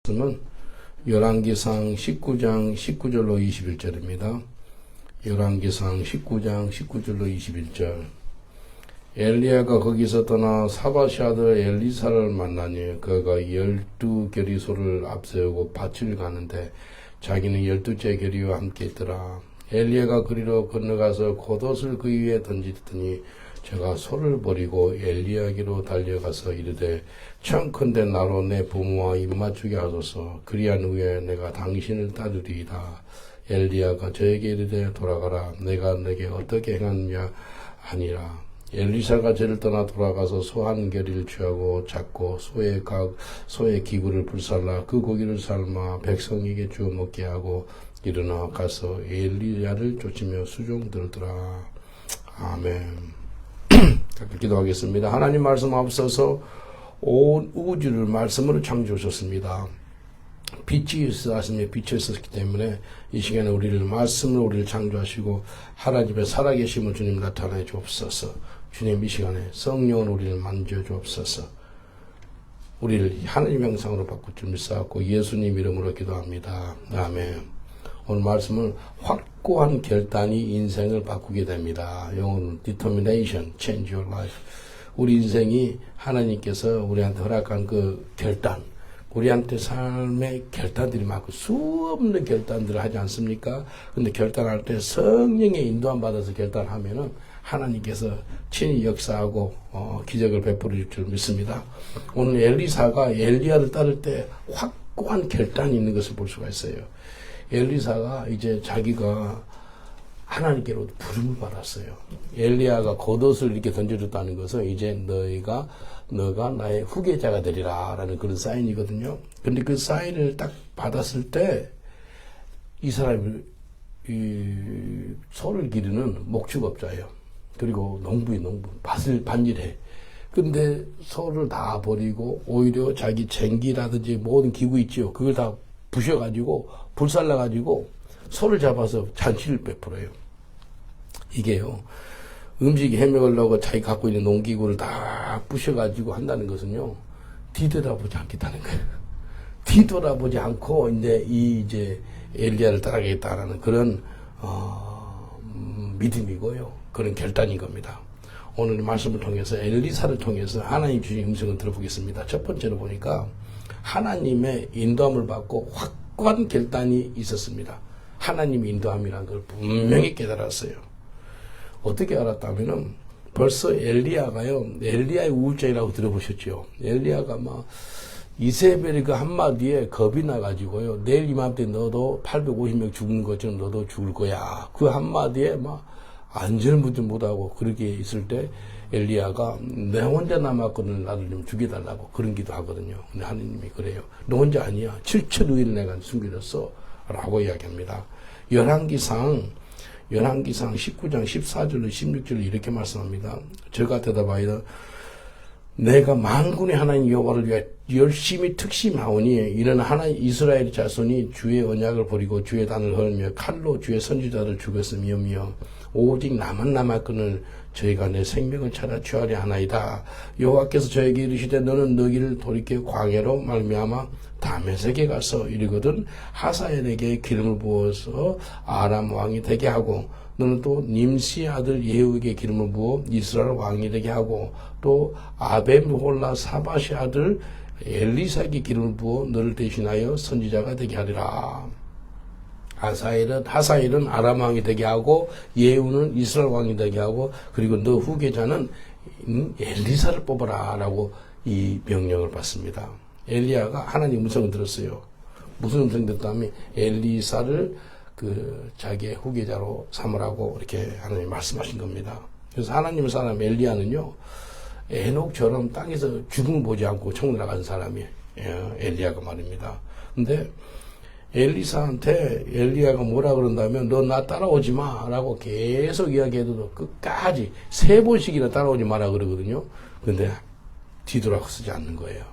말씀은 열왕기상 19장 19절로 21절입니다. 열왕기상 19장 19절로 21절. 엘리야가 거기서 떠나 사바시 아들 엘리사를 만나니 그가 12결의 소를 앞세우고 밭을 가는데 자기는 12째 결의와 함께 있더라. 엘리야가 그리로 건너가서 겉옷을 그 위에 던지더니 제가 소를 버리고 엘리야에게로 달려가서 이르되 청컨대 나로 내 부모와 입맞추게 하소서. 그리한 후에 내가 당신을 따르리이다. 엘리야가 저에게 이르되 돌아가라. 내가 내게 어떻게 행하느냐 하니라. 엘리사가 저를 떠나 돌아가서 소 한 결의를 취하고 잡고 소의 기구를 불살라 그 고기를 삶아 백성에게 주어 먹게 하고 일어나 가서 엘리야를 쫓으며 수종 들더라. 아멘. 기도하겠습니다. 하나님 말씀 앞서서 온 우주를 말씀으로 창조하셨습니다. 빛이 있으시며 빛이 있었기 때문에 이 시간에 말씀으로 우리를 창조하시고 하나님의 살아계심을 주님 나타내 주옵소서. 주님 이 시간에 성령으로 우리를 만져 주옵소서. 우리를 하나님 형상으로 바꿀 줄 믿사옵고 예수님 이름으로 기도합니다. 아멘. 오늘 말씀은 확고한 결단이 인생을 바꾸게 됩니다. 영어로는 determination, change your life. 우리 인생이 하나님께서 우리한테 허락한 그 결단, 우리한테 삶의 결단들이 많고 수없는 결단들을 하지 않습니까? 근데 결단할 때 성령의 인도함 받아서 결단하면은 하나님께서 친히 역사하고 기적을 베풀어 줄 줄 믿습니다. 오늘 엘리사가 엘리야를 따를 때 확고한 결단이 있는 것을 볼 수가 있어요. 엘리사가 이제 자기가 하나님께로 부름을 받았어요. 엘리야가 겉옷을 이렇게 던져줬다는 것은 이제 너가 나의 후계자가 되리라 라는 그런 사인이거든요. 근데 그 사인을 딱 받았을 때 이 사람이 소를 기르는 목축업자예요. 그리고 농부, 밭을 반일해. 근데 소를 다 버리고 오히려 자기 쟁기라든지 모든 기구 있죠. 그걸 다 부셔가지고 불살라가지고 소를 잡아서 잔치를 베풀어요. 이게요. 음식 해먹으려고 자기 갖고 있는 농기구를 다 부셔가지고 한다는 것은요. 뒤돌아보지 않겠다는 거예요. 뒤돌아보지 않고 이제 엘리야를 따라가겠다라는 그런 믿음이고요. 그런 결단인 겁니다. 오늘 말씀을 통해서 엘리사를 통해서 하나님 주신 음성을 들어보겠습니다. 첫 번째로 보니까 하나님의 인도함을 받고 확고한 결단이 있었습니다. 하나님의 인도함이라는 걸 분명히 깨달았어요. 어떻게 알았다면은 벌써 엘리야의 우울증이라고 들어보셨죠? 엘리야가 이세벨이 그 한마디에 겁이 나가지고요. 내일 이맘때 너도 850명 죽는 것처럼 너도 죽을 거야. 그 한마디에 안절부절 못하고 그렇게 있을 때 엘리야가 내 혼자 남았거든 나를 좀 죽여달라고 그런 기도 하거든요. 근데 하느님이 그래요. 너 혼자 아니야. 7천 의인을 내가 숨겨줬어. 라고 이야기합니다. 열왕기상 19장 14절로 16절로 이렇게 말씀합니다. 저가 대답하여 내가 만군의 하나님 여호와를 위해 열심히 특심하오니 이는 하나님 이스라엘 자손이 주의 언약을 버리고 주의 단을 헐며 칼로 주의 선지자를 죽였으며 오직 나만 남았거늘 저희가 내 생명을 찾아 취하려 하나이다. 여호와께서 저에게 이르시되 너는 너희를 돌이켜 광야로 말미암아 다메섹에 가서 이르거든 하사엘에게 기름을 부어서 아람 왕이 되게 하고 너는 또 님시 아들 예후에게 기름을 부어 이스라엘 왕이 되게 하고 또 아벤홀라 사바시 아들 엘리사에게 기름을 부어 너를 대신하여 선지자가 되게 하리라. 하사엘은 아람 왕이 되게 하고 예후는 이스라엘 왕이 되게 하고 그리고 너 후계자는 엘리사를 뽑아라 라고 이 명령을 받습니다. 엘리야가 하나님 음성을 들었어요. 무슨 음성을 들었다면 엘리사를 자기의 후계자로 삼으라고 이렇게 하나님 말씀하신 겁니다. 그래서 하나님의 사람 엘리야는요, 에녹처럼 땅에서 죽음을 보지 않고 천국 나간 사람이에요. 엘리야가 말입니다. 근데 엘리사한테 엘리야가 뭐라 그런다면 너 나 따라오지 마 라고 계속 이야기해도 끝까지 3번씩이나 따라오지 마라 그러거든요. 근데 뒤돌아서지 않는 거예요.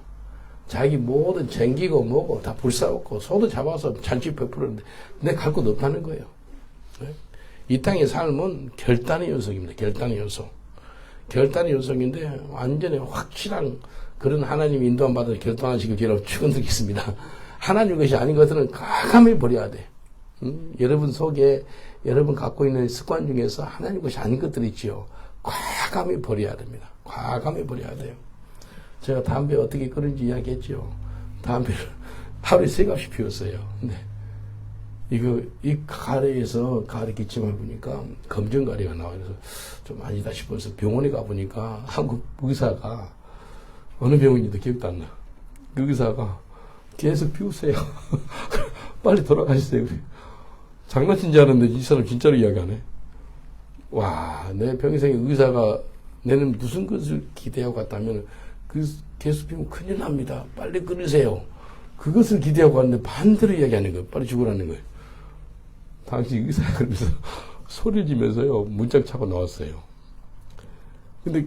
자기 모든 쟁기고 뭐고 다 불사웠고 소도 잡아서 잔치 베풀었는데 내 갈 곳 없다는 거예요. 이 땅의 삶은 결단의 연속입니다. 결단의 연속인데 완전히 확실한 그런 하나님 인도함 받아 결단하시길 저는 축원드리겠습니다. 하나님 것이 아닌 것들은 과감히 버려야 돼. 여러분 속에 여러분 갖고 있는 습관 중에서 하나님 것이 아닌 것들이 있지요. 과감히 버려야 됩니다. 과감히 버려야 돼요. 제가 담배 어떻게 끊은지 이야기했죠. 담배를 하루에 3갑씩 피웠어요. 근데 이 가래에서 가래 기침을 보니까 검정가래가 나와요. 그래서 좀 아니다 싶어서 병원에 가보니까 한국 의사가, 어느 병원인지도 기억도 안 나. 그 의사가 계속 피우세요. 빨리 돌아가시세요. 장난친 줄 알았는데 이 사람 진짜로 이야기하네. 와, 내 평생에 의사가 내는 무슨 것을 기대하고 갔다면 계속 피우면 큰일 납니다. 빨리 끊으세요. 그것을 기대하고 갔는데 반대로 이야기하는 거예요. 빨리 죽으라는 거예요. 당시 의사가 그러면서 소리를 지면서요, 문짝 차고 나왔어요. 근데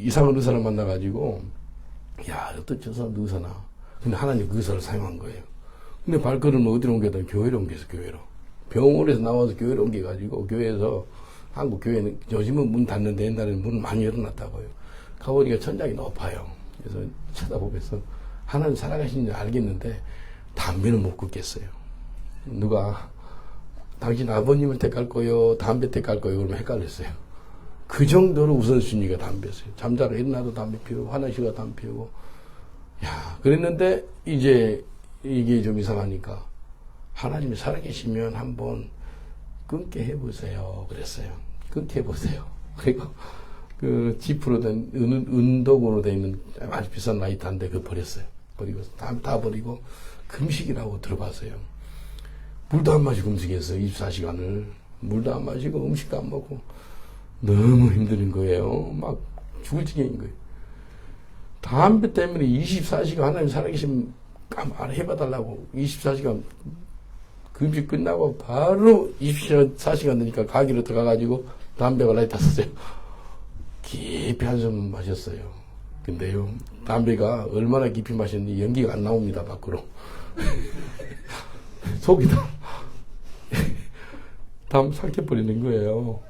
이상한 의사를 만나가지고, 야, 어떤 저 사람도 의사나. 근데 하나님 그 의사를 사용한 거예요. 근데 발걸음을 어디로 옮겼다면 교회로 옮겼어, 교회로. 병원에서 나와서 교회로 옮겨가지고, 교회에서, 한국 교회는 요즘은 문 닫는데 옛날에는 문 많이 열어놨다고요. 가보니까 천장이 높아요. 그래서 쳐다보면서 하나님 살아가신 줄 알겠는데, 담배는 못 끊겠어요. 누가, 당신 아버님을 택할 거요, 담배 택할 거요, 그러면 헷갈렸어요. 그 정도로 우선순위가 담배였어요. 잠자러 일어나도 담배 피우고, 화장실 가도 담배 피우고. 야, 그랬는데, 이제, 이게 좀 이상하니까, 하나님이 살아계시면 한번 끊게 해보세요. 그랬어요. 끊게 해보세요. 그리고, 지프로 된, 은독으로 된 있는 아주 비싼 라이터인데, 그거 버렸어요. 버리고, 다 버리고, 금식이라고 들어봤어요. 물도 안 마시고 음식했어요. 24시간을. 물도 안 마시고 음식도 안 먹고. 너무 힘든 거예요. 막 죽을 지경인 거예요. 담배 때문에 24시간 하나님 살아계시면 해봐달라고 24시간 금식 끝나고 바로 24시간 되니까 가게로 들어가가지고 담배가 라이터 샀어요. 깊이 한숨 마셨어요. 근데요, 담배가 얼마나 깊이 마셨는지 연기가 안 나옵니다, 밖으로. 속이 다 삭혀버리는 거예요.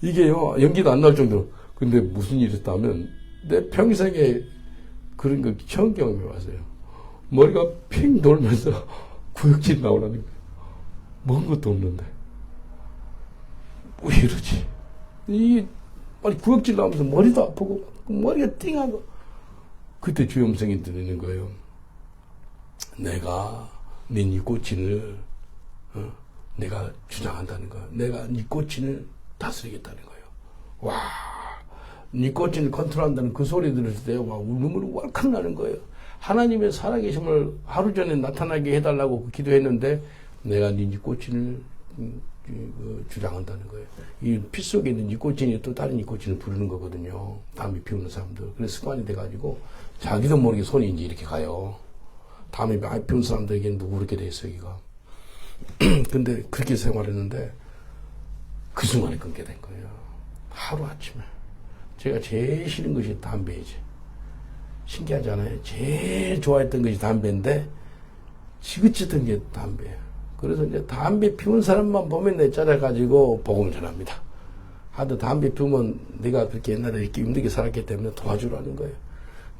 이게요, 연기도 안 나올 정도로. 근데 무슨 일이 있었다면, 내 평생에 그런 거 처음 경험해 봤어요. 머리가 핑 돌면서 구역질 나오라는 거예요. 먹은 것도 없는데. 왜 이러지? 구역질 나오면서 머리도 아프고, 머리가 띵하고. 그때 주의 음성이 들리는 거예요. 내가 네 니코틴을 내가 주장한다는 거야. 내가 니코틴을 다스리겠다는 거예요. 와, 니코틴을 컨트롤한다는 그 소리 들었을 때 와, 눈물이 왈칵 나는 거예요. 하나님의 살아계심을 하루 전에 나타나게 해달라고 기도했는데 내가 네 니코틴을 주장한다는 거예요. 이 피 속에 있는 니코틴이 또 다른 니코틴을 부르는 거거든요. 담배 피우는 사람들. 그래서 습관이 돼가지고 자기도 모르게 손이 이제 이렇게 가요. 담배 많이 피운 사람들에게는 누구 그렇게 돼 있어요, 여기가. 근데 그렇게 생활했는데 그 순간에 끊게 된 거예요. 하루아침에. 제가 제일 싫은 것이 담배이지. 신기하잖아요. 제일 좋아했던 것이 담배인데 지긋지긋한 게 담배예요. 그래서 이제 담배 피운 사람만 보면 내 짜려가지고 복음을 전합니다. 하도 담배 피우면 내가 그렇게 옛날에 이렇게 힘들게 살았기 때문에 도와주라는 거예요.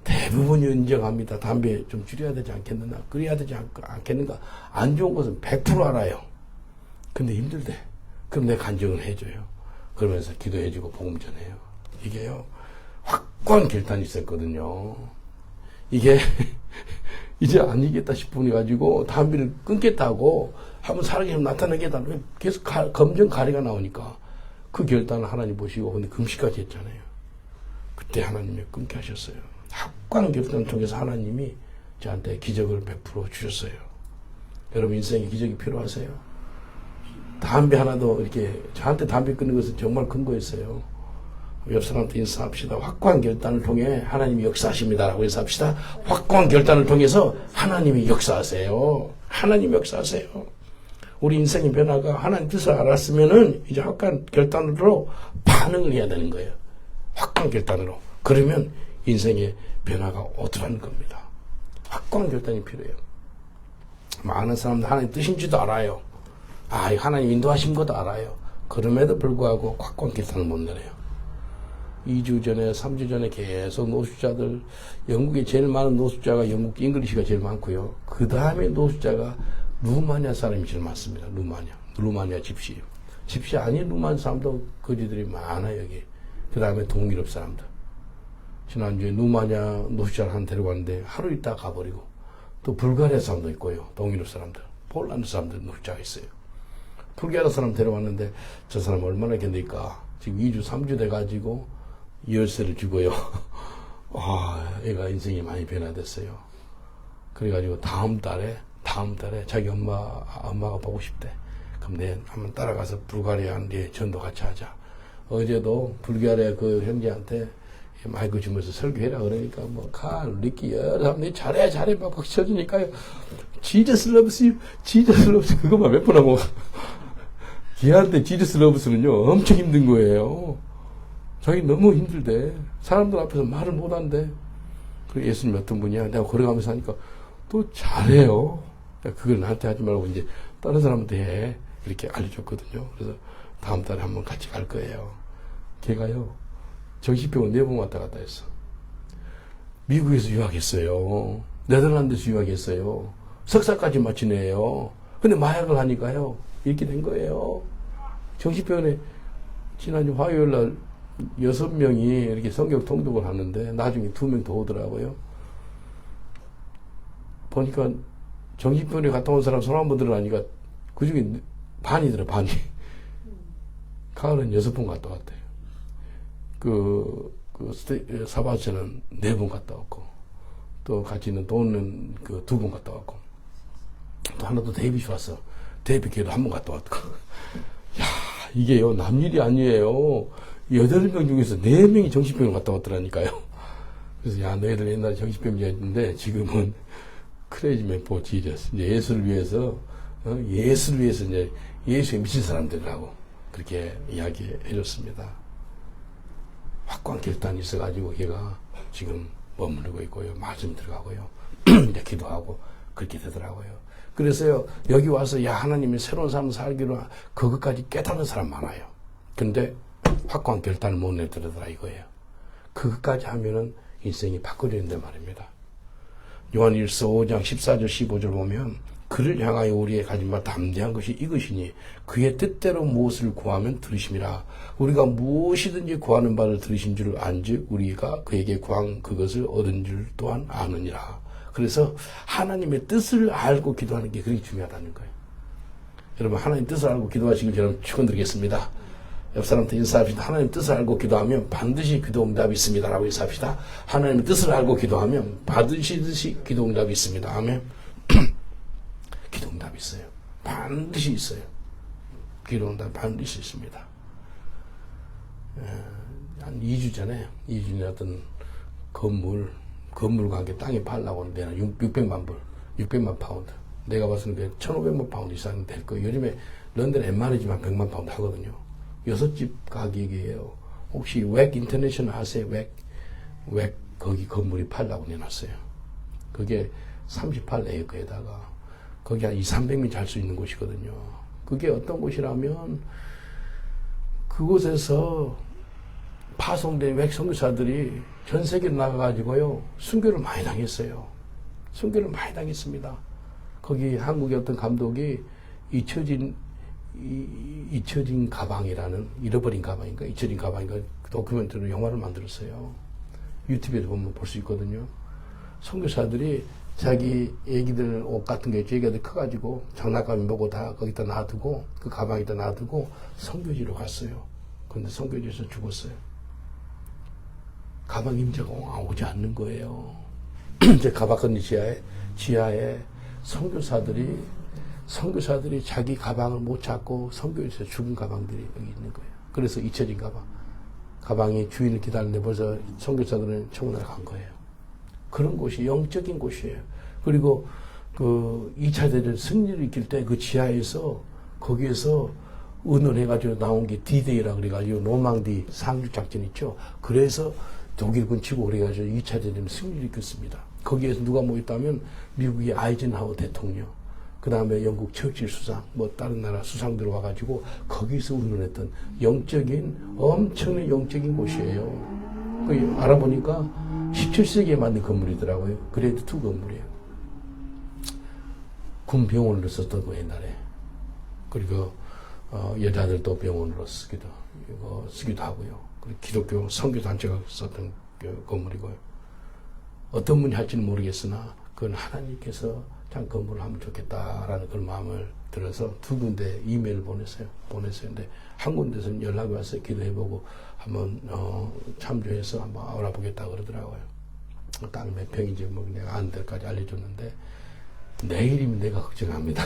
대부분이 인정합니다. 담배 좀 줄여야 되지 않겠느냐, 그래야 되지 않겠는가. 안 좋은 것은 100% 알아요. 근데 힘들대. 그럼 내가 간증을 해줘요. 그러면서 기도해주고 복음 전해요. 이게요, 확고한 결단이 있었거든요. 이게 이제 아니겠다 싶으니 가지고 담배를 끊겠다고 한번 살아계시면 나타나겠다고 계속 검정 가래가 나오니까 그 결단을 하나님 보시고 근데 금식까지 했잖아요. 그때 하나님이 끊게 하셨어요. 확고한 결단을 통해서 하나님이 저한테 기적을 베풀어 주셨어요. 여러분 인생에 기적이 필요하세요? 담배 하나도 이렇게 저한테 담배 끊는 것은 정말 큰 거였어요. 옆 사람한테 인사합시다. 확고한 결단을 통해 하나님이 역사하십니다라고 인사합시다. 확고한 결단을 통해서 하나님이 역사하세요. 하나님이 역사하세요. 우리 인생의 변화가 하나님 뜻을 알았으면은 이제 확고한 결단으로 반응을 해야 되는 거예요. 확고한 결단으로. 그러면 인생의 변화가 오더라는 겁니다. 확고한 결단이 필요해요. 많은 사람들 하나님 뜻인지도 알아요. 하나님 인도하신 것도 알아요. 그럼에도 불구하고 확고한 결단을 못 내려요. 2주 전에, 3주 전에 계속 노숙자들, 영국에 제일 많은 노숙자가 영국 잉글리시가 제일 많고요. 그 다음에 노숙자가 루마니아 사람이 제일 많습니다. 루마니아 집시. 집시 아닌 루마니아 사람도 거지들이 많아요, 여기. 그 다음에 동유럽 사람들. 지난주에 루마니아 노숙자를 한 데려갔는데 하루 있다 가버리고, 또 불가리아 사람도 있고요. 동유럽 사람들. 폴란드 사람들 노숙자가 있어요. 불가리아 사람 데려왔는데 저 사람 얼마나 견딜까. 지금 2주, 3주 돼가지고 열쇠를 주고요. 얘가 인생이 많이 변화됐어요. 그래가지고 다음 달에 자기 엄마가 보고 싶대. 그럼 내 한번 따라가서 불가리아한테 전도 같이 하자. 어제도 불가리아 그 형제한테 마이크 주면서 설교해라 그러니까 리키 여러 사람들이 잘해 막 쳐주니까요. 지저스 러브스 그것만 몇 번 하고 걔한테 지저스 러브스는요 엄청 힘든 거예요. 자기 너무 힘들대. 사람들 앞에서 말을 못한대. 그 예수님 어떤 분이야? 내가 걸어가면서 하니까 또 잘해요. 그걸 나한테 하지 말고 이제 다른 사람한테 해. 그렇게 알려줬거든요. 그래서 다음 달에 한번 같이 갈 거예요. 걔가요 정신병원 4번 왔다 갔다 했어. 미국에서 유학했어요. 네덜란드에서 유학했어요. 석사까지 마친 애예요. 근데 마약을 하니까요 이렇게 된 거예요. 정신병원에 지난주 화요일 날 6명이 이렇게 성경 통독을 하는데 나중에 2명 더 오더라고요. 보니까 정신병원에 갔다 온 사람 손 한번 들어가니까 그 중에 반이더라, 반이. 가을은 6번 갔다 왔대요. 사바스는 4번 갔다 왔고, 또 같이 있는 돈은 2번 갔다 왔고, 또 하나 또 데이빗이 왔어. 데이빗 걔도 1번 갔다 왔고. 야, 이게요, 남일이 아니에요. 8명 중에서 4명이 정신병을 갔다 왔더라니까요. 그래서, 야, 너희들 옛날에 정신병이었는데, 지금은 크레이지맨 포 지저스. 이제 예수를 위해서 이제 예수에 미친 사람들이라고 그렇게 이야기해 줬습니다. 확고한 결단이 있어가지고 걔가 지금 머무르고 있고요. 말씀 들어가고요. 이제 기도하고 그렇게 되더라고요. 그래서요, 여기 와서 하나님이 새로운 삶을 살기로 그것까지 깨닫는 사람 많아요. 근데 확고한 결단을 못 내더라 이거예요. 그것까지 하면은 인생이 바꿔지는데 말입니다. 요한일서 5장 14절 15절 보면 그를 향하여 우리의 가진 바 담대한 것이 이것이니 그의 뜻대로 무엇을 구하면 들으심이라. 우리가 무엇이든지 구하는 바를 들으신 줄 안즉 우리가 그에게 구한 그것을 얻은 줄 또한 아느니라. 그래서 하나님의 뜻을 알고 기도하는 게 그렇게 중요하다는 거예요. 여러분 하나님 뜻을 알고 기도하시길 여러분 축원드리겠습니다. 옆 사람한테 인사합시다. 하나님 뜻을 알고 기도하면 반드시 기도 응답이 있습니다. 라고 인사합시다. 하나님의 뜻을 알고 기도하면 받으시듯이 기도 응답이 있습니다. 아멘. 기도 응답이 있어요. 반드시 있어요. 기도 응답 반드시 있습니다. 한 2주 전에 어떤 건물 가게 땅에 팔라고 하는데 600만 불, 600만 파운드. 내가 봤을 때 1,500만 파운드 이상 될 거예요. 요즘에 런던 웬만하지만 100만 파운드 하거든요. 6집 가격이에요. 혹시 웩 인터내셔널 아세요? 웩 거기 건물이 팔라고 내놨어요. 그게 38에이커에다가 거기 한 200~300명 잘 수 있는 곳이거든요. 그게 어떤 곳이라면 그곳에서 파송된 웩 선교사들이 전 세계로 나가가지고요 순교를 많이 당했어요. 순교를 많이 당했습니다. 거기 한국의 어떤 감독이 잊혀진 가방이라는, 잃어버린 가방인가 잊혀진 가방인가 다큐멘터리 영화를 만들었어요. 유튜브에도 보면 볼 수 있거든요. 선교사들이 자기 애기들 옷 같은 게 애기들 커가지고 장난감이 뭐고 다 거기다 놔두고 그 가방에다 놔두고 선교지로 갔어요. 그런데 선교지에서 죽었어요. 가방 임자가 오지 않는 거예요. 이제 가방건니 지하에 선교사들이 자기 가방을 못 찾고 선교지에서 죽은 가방들이 여기 있는 거예요. 그래서 잊혀진 가방이 주인을 기다리는데 벌써 선교사들은 천국나라 간 거예요. 그런 곳이 영적인 곳이에요. 그리고 그 2차 대전 승리를 이길 때 그 지하에서 거기에서 의논해가지고 나온 게 D-Day라 그래가지고 노망디 상륙 작전 있죠. 그래서 독일군 치고 그래가지고 2차 대전 승리를 이겼습니다. 거기에서 누가 모였다면 미국의 아이젠하워 대통령, 그 다음에 영국 처칠 수상, 다른 나라 수상들 와가지고 거기서 의논했던 엄청난 영적인 곳이에요. 알아보니까 17세기에 만든 건물이더라고요. 그레이드 2 건물이에요. 군 병원으로 썼던 거 옛날에. 그리고 여자들도 병원으로 쓰기도 하고요. 그리고 기독교 선교단체가 썼던 그 건물이고요. 어떤 분이 할지는 모르겠으나 그건 하나님께서 참 건물을 하면 좋겠다라는 그런 마음을 들어서 두 군데 이메일을 보냈어요. 근데 한 군데서는 연락이 왔어요. 기도해보고 한번 참조해서 한번 알아보겠다 그러더라고요. 땅 몇 평인지 뭐 내가 아는 데까지 알려줬는데 내일이면 내가 걱정합니다.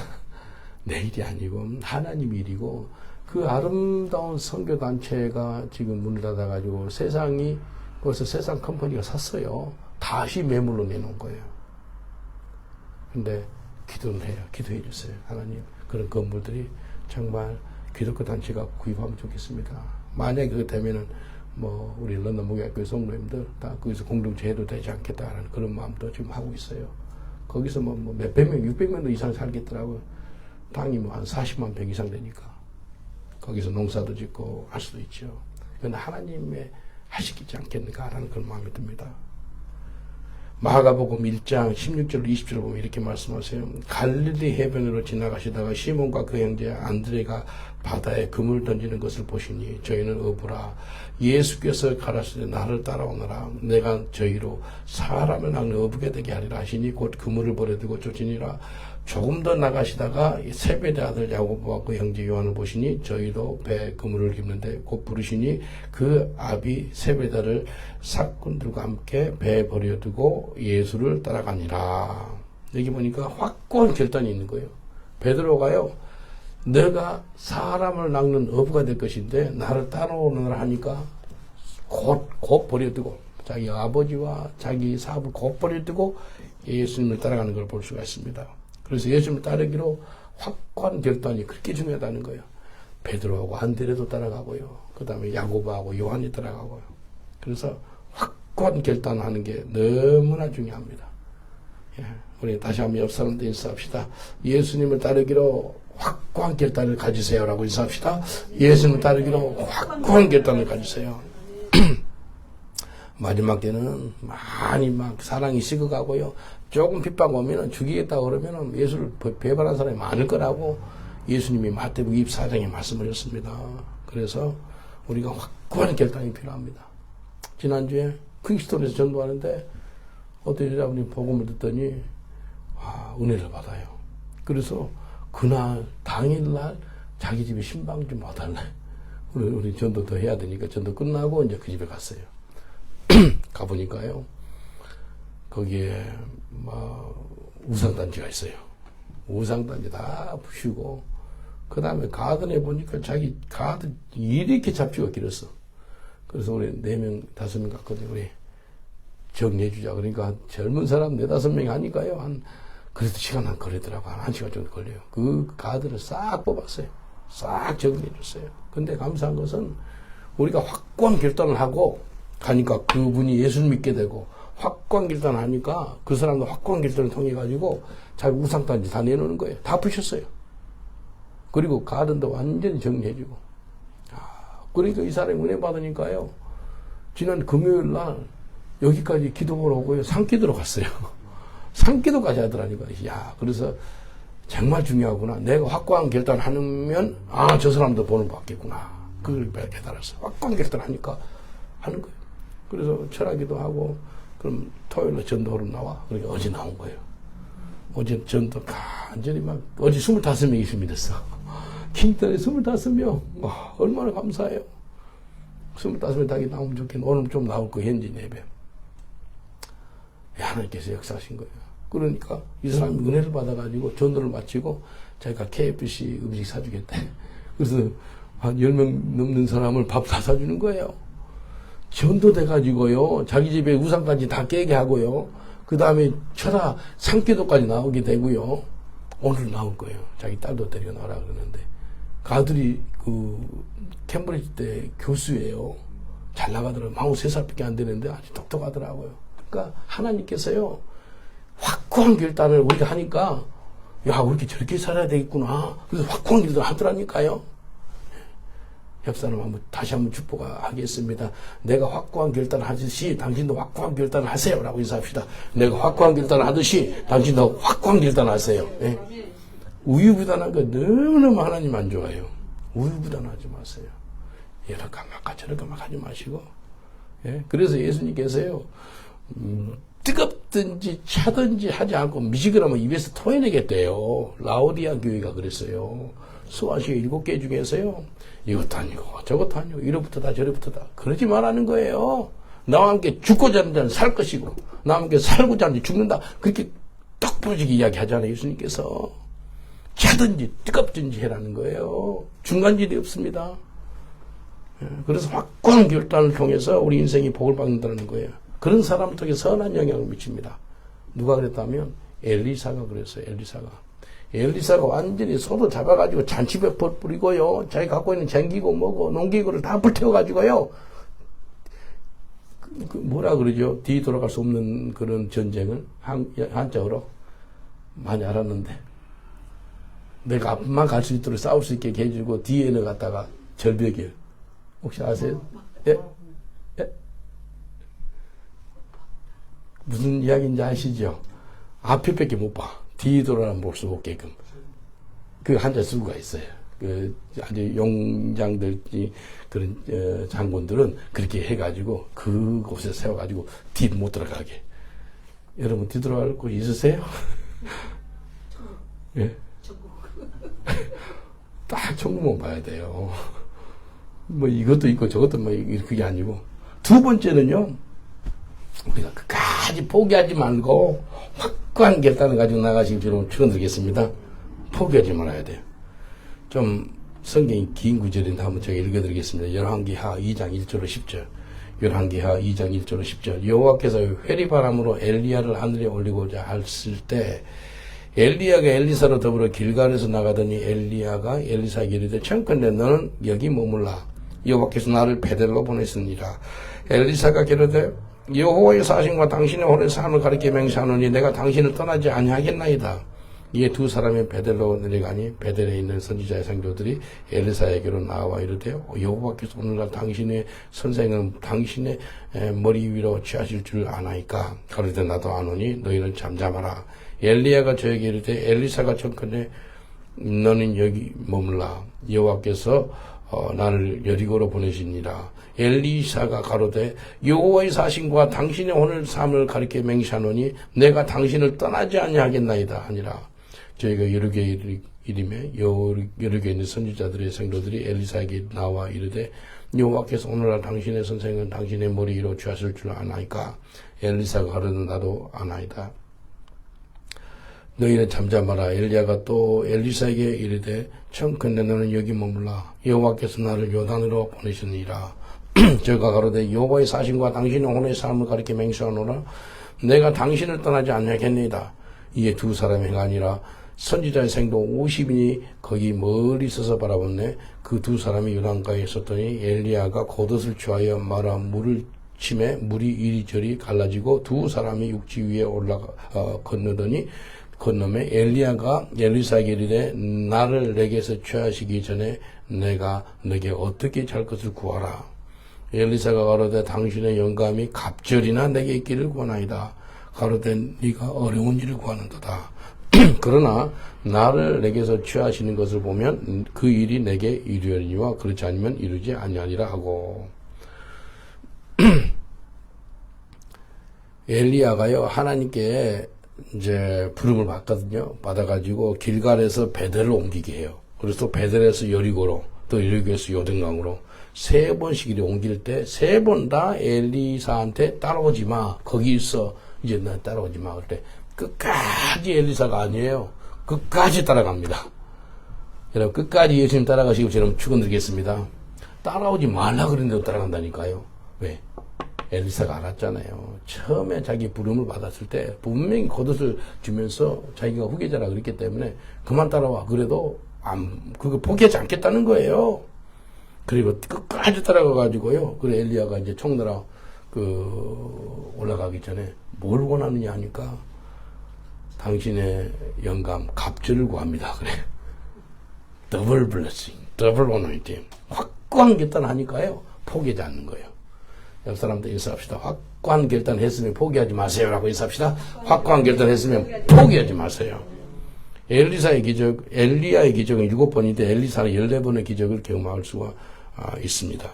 내일이 아니고 하나님 일이고 그 아름다운 선교단체가 지금 문을 닫아가지고 세상이 벌써 세상 컴퍼니가 샀어요. 다시 매물로 내놓은 거예요. 근데 기도는 해요. 기도해 주세요. 하나님 그런 건물들이 정말 기독교 단체가 구입하면 좋겠습니다. 만약에 그거 되면은 뭐 우리 런던 목약교회 성도님들 다 거기서 공동체 해도 되지 않겠다라는 그런 마음도 지금 하고 있어요. 거기서 뭐 몇백 명, 600명도 이상 살겠더라고요. 땅이 뭐 한 40만 평 이상 되니까 거기서 농사도 짓고 할 수도 있죠. 그런데 하나님의 하시지 않겠는가라는 그런 마음이 듭니다. 마가복음 1장 16절 20절을 보면 이렇게 말씀하세요. 갈릴리 해변으로 지나가시다가 시몬과 그 형제 안드레가 바다에 그물 던지는 것을 보시니 저희는 어부라. 예수께서 가라사대 나를 따라오너라. 내가 저희로 사람을 낚는 어부가 되게 하리라 하시니 곧 그물을 버려두고 쫓으니라. 조금 더 나가시다가 세베대 아들 야고보와 그 형제 요한을 보시니 저희도 배에 그물을 깁는데 곧 부르시니 그 아비 세베대를 사꾼들과 함께 배에 버려두고 예수를 따라가니라. 여기 보니까 확고한 결단이 있는 거예요. 베드로가요, 내가 사람을 낚는 어부가 될 것인데 나를 따라오느라 하니까 곧 버려두고 자기 아버지와 자기 사업을 곧 버려두고 예수님을 따라가는 걸 볼 수가 있습니다. 그래서 예수님을 따르기로 확고한 결단이 그렇게 중요하다는 거예요. 베드로하고 안드레도 따라가고요. 그 다음에 야고보하고 요한이 따라가고요. 그래서 확고한 결단하는 게 너무나 중요합니다. 예, 우리 다시 한번 옆 사람들 인사합시다. 예수님을 따르기로 확고한 결단을 가지세요라고 인사합시다. 예수님을 따르기로 확고한 결단을 가지세요. 마지막 때는 많이 막 사랑이 식어가고요. 조금 핍박 오면은 죽이겠다 그러면은 예수를 배반한 사람이 많을 거라고 예수님이 마태복음 24장에 말씀하셨습니다. 그래서 우리가 확고한 결단이 필요합니다. 지난주에 퀸스톤에서 전도하는데 어떤 여자분이 복음을 듣더니 은혜를 받아요. 그래서 그날 당일날 자기 집에 신방 좀 와달래. 우리 전도 더 해야 되니까 전도 끝나고 이제 그 집에 갔어요. 가보니까요, 거기에 우상단지가 있어요. 우상단지 다 부시고, 그 다음에 가든에 보니까 자기 가든 이렇게 잡지가 길었어. 그래서 우리 4명, 5명 갔거든요. 우리 정리해주자. 그러니까 젊은 사람 4, 5명 하니까요. 그래도 시간 한 걸리더라고. 한 1시간 정도 걸려요. 그 가든을 싹 뽑았어요. 싹 정리해줬어요. 근데 감사한 것은 우리가 확고한 결단을 하고 가니까 그분이 예수를 믿게 되고 확고한 결단을 하니까 그 사람도 확고한 결단을 통해 가지고 자기 우상단지 다 내놓는 거예요. 다 부셨어요. 그리고 가든도 완전히 정리해주고. 그러니까 이 사람이 은혜 받으니까요. 지난 금요일 날 여기까지 기도를 오고요. 산기도로 갔어요. 산기도까지 하더라니까. 그래서 정말 중요하구나. 내가 확고한 결단을 하면 저 사람도 본을 받겠구나. 그걸 깨달았어요. 확고한 결단을 하니까 하는 거예요. 그래서 철학기도 하고 그럼 토요일에 전도로 나와. 그러니까 어제 나온 거예요. 어제 전도 간절히 어제 25명이 있으면 됐어. 킹턴에 25명. 얼마나 감사해요. 25명 다 나오면 좋겠네. 오늘 좀 나올 거 현진 예배. 하나님께서 역사하신 거예요. 그러니까 이 사람이 은혜를 받아가지고 전도를 마치고 자기가 KFC 음식 사주겠대. 그래서 한 10명 넘는 사람을 밥 다 사주는 거예요. 전도돼가지고요. 자기 집에 우상까지 다 깨게 하고요. 그 다음에 철학 산기도까지 나오게 되고요. 오늘 나올 거예요. 자기 딸도 데리고 나오라 그러는데. 그 아들이 캠브리지 때 교수예요. 잘 나가더라고요. 43살밖에 안 되는데 아주 똑똑하더라고요. 그러니까 하나님께서요. 확고한 결단을 우리가 하니까 우리 이렇게 저렇게 살아야 되겠구나. 그래서 확고한 결단을 하더라니까요. 옆사람 다시 한번 축복하겠습니다. 내가 확고한 결단을 하듯이 당신도 확고한 결단을 하세요. 라고 인사합시다. 내가 확고한 결단을 하듯이 당신도 확고한 결단을 하세요. 예? 우유부단한 거 너무너무 하나님 안 좋아해요. 우유부단하지 마세요. 이렇게 막 저렇게 막 하지 마시고. 예? 그래서 예수님께서요, 뜨겁든지 차든지 하지 않고 미지근하면 입에서 토해내겠대요. 라오디아 교회가 그랬어요. 수아시아 7개 중에서요, 이것도 아니고 저것도 아니고 이로부터다 저로부터다 그러지 말라는 거예요. 나와 함께 죽고자 하는 자는 살 것이고 나와 함께 살고자 하는 자는 죽는다. 그렇게 딱 부러지게 이야기하잖아요. 예수님께서. 차든지 뜨겁든지 해라는 거예요. 중간질이 없습니다. 그래서 확고한 결단을 통해서 우리 인생이 복을 받는다는 거예요. 그런 사람 통해 선한 영향을 미칩니다. 누가 그랬다면 엘리사가 그랬어요. 엘리사가 완전히 소도 잡아가지고 잔치배 뿌리고요. 자기 갖고 있는 쟁기고 뭐고 농기구를 다 불태워가지고요. 뭐라 그러죠? 뒤 돌아갈 수 없는 그런 전쟁을 한자어로 많이 알았는데 내가 앞만 갈 수 있도록 싸울 수 있게 해주고 뒤에는 갖다가 절벽이에요. 혹시 아세요? 예? 예? 무슨 이야기인지 아시죠? 앞에밖에 못 봐. 뒤 돌아는 볼 수 없게끔. 그 한자 쓰고가 있어요. 그 아주 용장들, 그런, 장군들은 그렇게 해가지고 그곳에 세워가지고 뒤 못 들어가게. 여러분 뒤 들어갈 곳 있으세요? 예? 딱 천국만 봐야 돼요. 뭐 이것도 있고 저것도 뭐 그게 아니고. 두 번째는요, 우리가 끝까지 포기하지 말고 확고한 결단을 가지고 나가시길 저는 축원드리겠습니다. 포기하지 말아야 돼요. 좀 성경이 긴 구절인데 한번 제가 읽어드리겠습니다. 열왕기하 2장 1절로 10절. 열왕기하 2장 1절로 10절. 여호와께서 회리바람으로 엘리야를 하늘에 올리고자 했을 때 엘리야가 엘리사로 더불어 길갈에서 나가더니 엘리야가 엘리사에게 이르되 청컨대 너는 여기 머물라. 여호와께서 나를 베델로 보냈으니라. 엘리사가 기르되 여호와의 사신과 당신의 혼의 삶을 가리켜 맹세하노니 내가 당신을 떠나지 아니하겠나이다. 이에 두 사람이 베델로 내려가니 베델에 있는 선지자의 성도들이 엘리사에게로 나와 이르되 여호와께서 오늘날 당신의 선생은 당신의 머리 위로 취하실 줄 아나이까. 가로되 나도 아노니 너희는 잠잠하라. 엘리야가 저에게 이르되 엘리사가 청컨대 너는 여기 머물라. 여호와께서 나를 여리고로 보내시니라. 엘리사가 가로되 여호와의 사신과 당신의 오늘 삶을 가리켜 맹세하노니 내가 당신을 떠나지 아니하겠나이다 하니라. 저희가 여러 개의 이름에 여러 개 있는 선지자들의 성도들이 엘리사에게 나와 이르되 여호와께서 오늘날 당신의 선생은 당신의 머리 위로 취하실 줄 아나이까. 엘리사가 가로되 나도 아나이다. 너희는 잠잠하라. 엘리야가 또 엘리사에게 이르되 청컨대 너는 여기 머물라. 여호와께서 나를 요단으로 보내시니라. 저가 가로되 여호와의 사신과 당신의 혼의 삶을 가리켜 맹세하노라. 내가 당신을 떠나지 아니하겠나이다. 이에 두 사람이 행하니라. 선지자의 생도 50인이 거기 멀리 서서 바라보네. 그 두 사람이 요단가에 있었더니 엘리야가 겉옷을 취하여 말아 물을 침에 물이 이리저리 갈라지고 두 사람이 육지 위에 건너더니 건너매 엘리야가 엘리사에게 이르되 나를 내게서 취하시기 전에 내가 너에게 어떻게 잘 것을 구하라. 엘리사가 가로되 당신의 영감이 갑절이나 내게 있기를 구하나이다. 가로되 네가 어려운 일을 구하는도다. 그러나 나를 내게서 취하시는 것을 보면 그 일이 내게 이루어리니와 그렇지 않으면 이루지 아니하리라 하고. 엘리야가요 하나님께 이제 부름을 받아가지고 길갈에서 베델을 옮기게 해요. 그래서 또 베델에서 여리고로 또 여리고에서 요단강으로 3번씩 이리 옮길 때 3번 다 엘리사한테 따라오지 마. 거기 있어. 이제 나 따라오지 마. 그럴 때 끝까지 엘리사가 아니에요. 끝까지 따라갑니다. 여러분 끝까지 예수님 따라가시고 저는 축원드리겠습니다. 따라오지 말라 그랬는데도 따라간다니까요. 왜? 엘리사가 알았잖아요. 처음에 자기 부름을 받았을 때 분명히 겉옷을 주면서 자기가 후계자라 그랬기 때문에 그만 따라와. 그래도 그거 포기하지 않겠다는 거예요. 그리고 끝까지 따라가가지고요. 그래 엘리야가 이제 총나라 올라가기 전에 뭘 원하느냐 하니까 당신의 영감 갑절을 구합니다. 그래. 더블 블레싱, 더블 오너이팅. 확고한 결단하니까요. 포기하지 않는 거예요. 옆 사람들 인사합시다. 확고한 결단했으면 포기하지 마세요라고 인사합시다. 확고한 결단했으면 포기하지 마세요. 엘리야의 기적은 7번인데 엘리사는 14번의 기적을 경험할 수가 있습니다.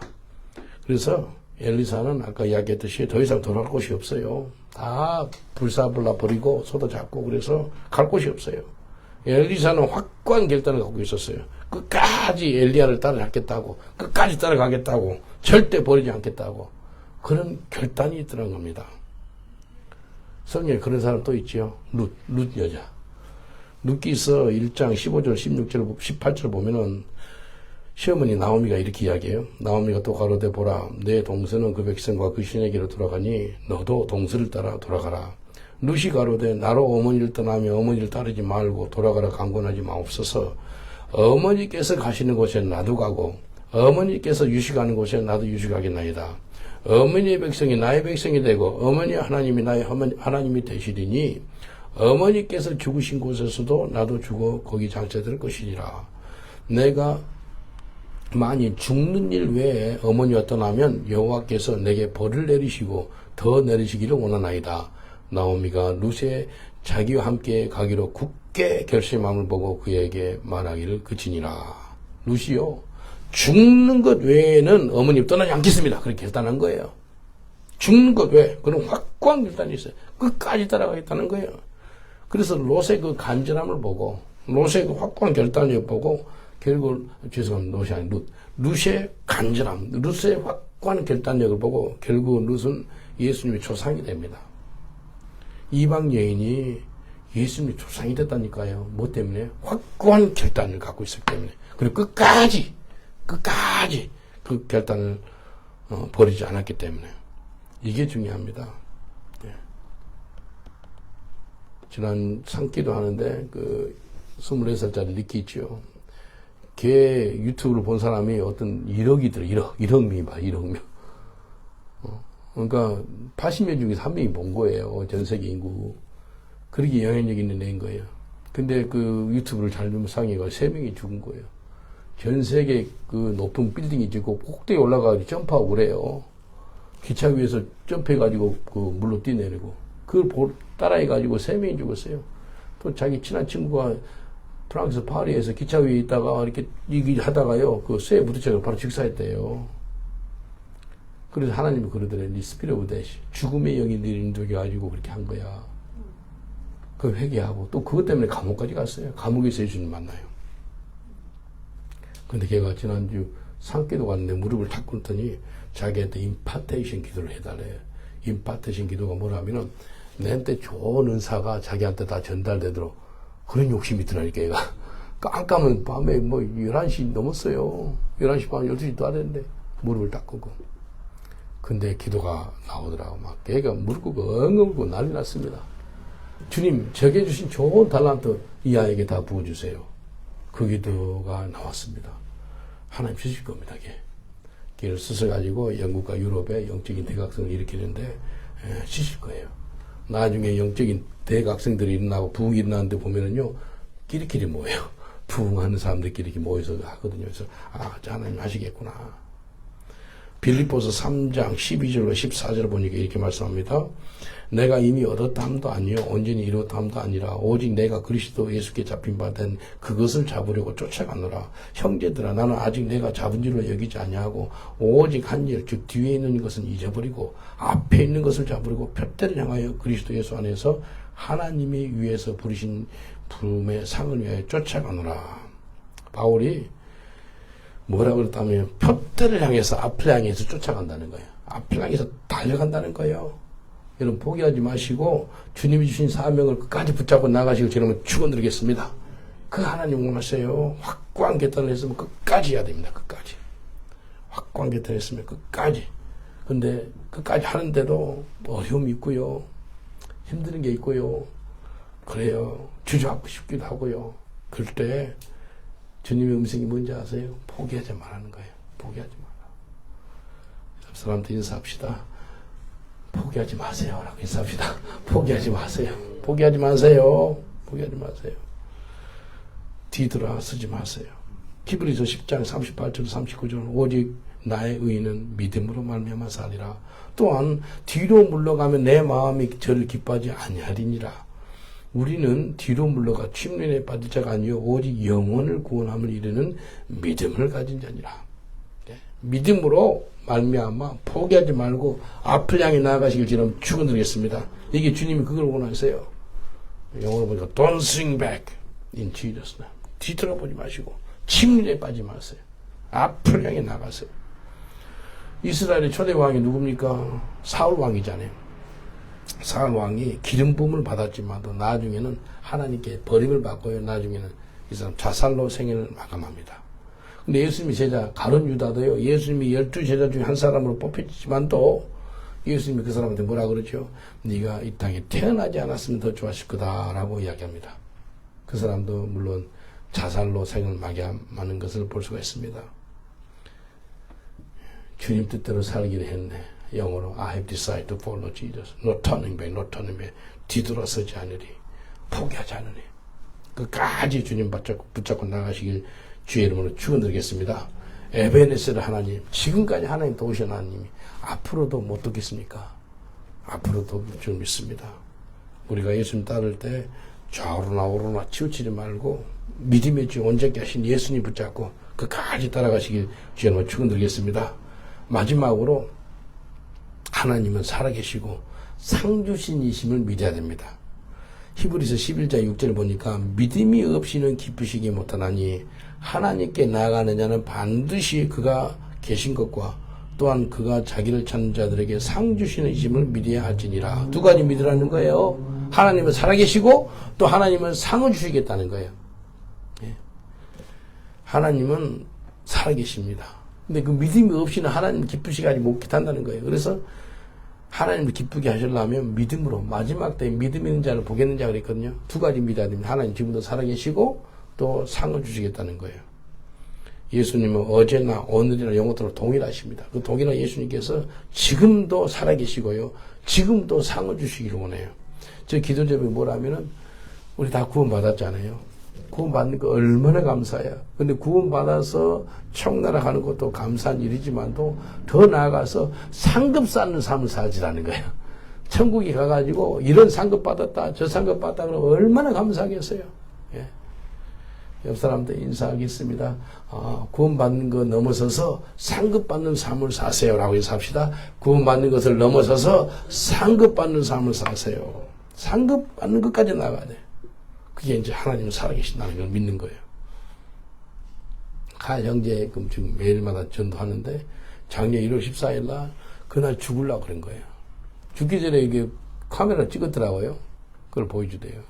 그래서 엘리사는 아까 이야기했듯이 더 이상 돌아갈 곳이 없어요. 다 불사불라 버리고 소도 잡고 그래서 갈 곳이 없어요. 엘리사는 확고한 결단을 갖고 있었어요. 끝까지 엘리야를 따라잡겠다고, 끝까지 따라가겠다고, 절대 버리지 않겠다고 그런 결단이 있더란 겁니다. 성경에 그런 사람 또 있지요. 룻 여자. 룻기서 1장 15절, 16절, 18절 보면은 시어머니 나오미가 이렇게 이야기해요. 나오미가 또 가로되 보라, 내 동서는 그 백성과 그 신에게로 돌아가니 너도 동서를 따라 돌아가라. 룻이 가로되 나로 어머니를 떠나며 어머니를 따르지 말고 돌아가라 강권하지 마옵소서. 어머니께서 가시는 곳에 나도 가고 어머니께서 유식하는 곳에 나도 유식하겠나이다. 어머니의 백성이 나의 백성이 되고 어머니 하나님이 나의 하나님이 되시리니 어머니께서 죽으신 곳에서도 나도 죽어 거기 장사될 것이니라. 내가 만일 죽는 일 외에 어머니와 떠나면 여호와께서 내게 벌을 내리시고 더 내리시기를 원하나이다. 나오미가 룻의 자기와 함께 가기로 굳게 결심함을 보고 그에게 말하기를 그치니라. 룻이요, 죽는 것 외에는 어머님 떠나지 않겠습니다. 그렇게 결단한 거예요. 죽는 것 외에 그런 확고한 결단이 있어요. 끝까지 따라가겠다는 거예요. 그래서 롯의 그 간절함을 보고 롯의 그 확고한 결단을 보고 결국 죄송합니다. 롯이 아닌 룻의 간절함, 룻의 확고한 결단력을 보고 결국 룻은 예수님의 조상이 됩니다. 이방 여인이 예수님의 조상이 됐다니까요. 뭐 때문에? 확고한 결단을 갖고 있었기 때문에. 그리고 끝까지 그 결단을 버리지 않았기 때문에. 이게 중요합니다. 네. 지난 산기도 하는데 그 24살짜리 니키 있죠. 걔 유튜브를 본 사람이 어떤 1억이 들어. 1억 명이 봐. 1억 명. 그러니까 80명 중에서 1명이 본 거예요. 전 세계 인구. 그렇게 영향력 있는 애인 거예요. 근데 그 유튜브를 잘못 상해가 3명이 죽은 거예요. 전 세계 그 높은 빌딩이 지고 꼭대기 올라가서 점프하고 그래요. 기차 위에서 점프해가지고 그 물로 뛰내리고. 그걸 따라해가지고 3명이 죽었어요. 또 자기 친한 친구가 프랑스 파리에서 기차 위에 있다가 이렇게 하다가요. 그 쇠에 부딪혀서 바로 직사했대요. 그래서 하나님이 그러더래요. 네 스피릿 오브 데시. 죽음의 영이 너를 인도해가지고 그렇게 한 거야. 그 회개하고 또 그것 때문에 감옥까지 갔어요. 감옥에서 예수님 만나요. 근데 걔가 지난주 산기도 갔는데 무릎을 탁 꿇더니 자기한테 임파테이션 기도를 해달래요. 임파테이션 기도가 뭐라면은 내한테 좋은 은사가 자기한테 다 전달되도록 그런 욕심이 있더라니까 얘가. 깜깜한 밤에 뭐 11시 넘었어요. 11시 반 12시도 안 됐는데 무릎을 딱 꿇고. 근데 기도가 나오더라고. 막 걔가 무릎 꿇고 엉엉 울고 난리 났습니다. 주님, 제게 주신 좋은 달란트 이 아이에게 다 부어주세요. 그 기도가 나왔습니다. 하나님 주실 겁니다. 걔를 쓰셔가지고 영국과 유럽의 영적인 대각성을 일으키는데 주실 거예요. 나중에 영적인 대각성들이 일어나고 부흥이 일어나는데 보면은요, 끼리끼리 모여요. 부흥하는 사람들끼리 이렇게 모여서 하거든요. 그래서 하나님 하시겠구나. 빌립보서 3장 12절로 14절을 보니까 이렇게 말씀합니다. 내가 이미 얻었다 함도 아니요 온전히 이루었다 함도 아니라 오직 내가 그리스도 예수께 잡힌 바 된 그것을 잡으려고 쫓아가노라. 형제들아, 나는 아직 내가 잡은 줄로 여기지 아니하고 오직 한 일, 즉 뒤에 있는 것은 잊어버리고 앞에 있는 것을 잡으려고 표대를 향하여 그리스도 예수 안에서 하나님이 위에서 부르신 부름의 상을 위하여 쫓아가노라. 바울이 뭐라고 그랬다면 표대를 향해서 앞을 향해서 쫓아간다는 거예요. 앞을 향해서 달려간다는 거예요. 여러분 포기하지 마시고 주님이 주신 사명을 끝까지 붙잡고 나가시고 저는 축원드리겠습니다. 그 하나님 원하세요. 확고한 결단을 했으면 끝까지 해야 됩니다. 끝까지. 확고한 결단을 했으면 끝까지. 근데 끝까지 하는데도 어려움이 있고요. 힘든 게 있고요. 그래요. 주저하고 싶기도 하고요. 그럴 때 주님의 음성이 뭔지 아세요? 포기하지 말라는 거예요. 포기하지 마라. 옆 사람한테 인사합시다. 포기하지 마세요. 라고 인사합시다. 포기하지 마세요. 포기하지 마세요. 포기하지 마세요. 뒤돌아 서지 마세요. 히브리서 10장 38절 39절 오직 나의 의는 믿음으로 말미암아 살리라. 또한 뒤로 물러가면 내 마음이 저를 기뻐하지 아니하리니라. 우리는 뒤로 물러가 침륜에 빠질 자가 아니요 오직 영혼을 구원함을 이루는 믿음을 가진 자니라. 믿음으로 말미암아 포기하지 말고 앞을 향해 나아가시길 지금 축원드리겠습니다. 이게 주님이 그걸 원하세요. 영어로 보니까 Don't shrink back in Jesus' name. 뒤돌아보지 마시고 침륜에 빠지지 마세요. 앞을 향해 나가세요. 이스라엘의 초대 왕이 누굽니까? 사울 왕이잖아요. 사울 왕이 기름 부음을 받았지만도 나중에는 하나님께 버림을 받고요. 나중에는 이 사람 자살로 생애를 마감합니다. 근데 예수님의 제자 가룟 유다도요. 예수님이 12제자 중에 한 사람으로 뽑혔지만도 예수님이 그 사람한테 뭐라 그러죠? 네가 이 땅에 태어나지 않았으면 더 좋았을 거다라고 이야기합니다. 그 사람도 물론 자살로 생을 마감하는 것을 볼 수가 있습니다. 주님 뜻대로 살기를 했네. 영어로 I have decided to follow Jesus. No turning back, no turning back. 뒤돌아서지 않으리. 포기하지 않으리. 끝까지 주님 붙잡고 나가시길 주의 이름으로 축원드리겠습니다. 에베네셀 하나님, 지금까지 하나님 도우신 하나님이 앞으로도 못 돕겠습니까? 앞으로도 줄 믿습니다. 우리가 예수님 따를 때 좌우로나 우로나 치우치지 말고 믿음의 주 온전케 하신 예수님 붙잡고 끝까지 따라가시길 주의 이름으로 축원드리겠습니다. 마지막으로 하나님은 살아계시고 상주신이심을 믿어야 됩니다. 히브리서 11장 6절을 보니까 믿음이 없이는 기쁘시기 못하나니 하나님께 나아가는 자는 반드시 그가 계신 것과 또한 그가 자기를 찾는 자들에게 상주신이심을 믿어야 할지니라. 두 가지 믿으라는 거예요. 하나님은 살아계시고 또 하나님은 상을 주시겠다는 거예요. 하나님은 살아계십니다. 근데 그 믿음이 없이는 하나님 기쁘시게 하지 못한다는 거예요. 그래서 하나님을 기쁘게 하시려면 믿음으로 마지막 때에 믿음 있는 자를 보겠는 자가 있거든요. 두 가지 믿어야 됩니다. 하나님 지금도 살아계시고 또 상을 주시겠다는 거예요. 예수님은 어제나 오늘이나 영원토록 동일하십니다. 그 동일한 예수님께서 지금도 살아계시고요. 지금도 상을 주시기를 원해요. 저 기도 제목이 뭐라면은 우리 다 구원받았잖아요. 구원받는 거 얼마나 감사해요. 근데 구원받아서 청나라 가는 것도 감사한 일이지만도 더 나아가서 상급 쌓는 삶을 살지라는 거예요. 천국에 가가지고 이런 상급 받았다, 저 상급 받았다 그러면 얼마나 감사하겠어요. 예. 옆 사람들 인사하겠습니다. 구원받는 거 넘어서서 상급 받는 삶을 사세요라고 해서 합시다. 구원받는 것을 넘어서서 상급 받는 삶을 사세요. 상급 받는 것까지 나가야 돼요. 그게 이제 하나님은 살아계신다는 걸 믿는 거예요. 가 형제 지금 매일마다 전도하는데 작년 1월 14일 날 그날 죽으려고 그런 거예요. 죽기 전에 이게 카메라 찍었더라고요. 그걸 보여주대요.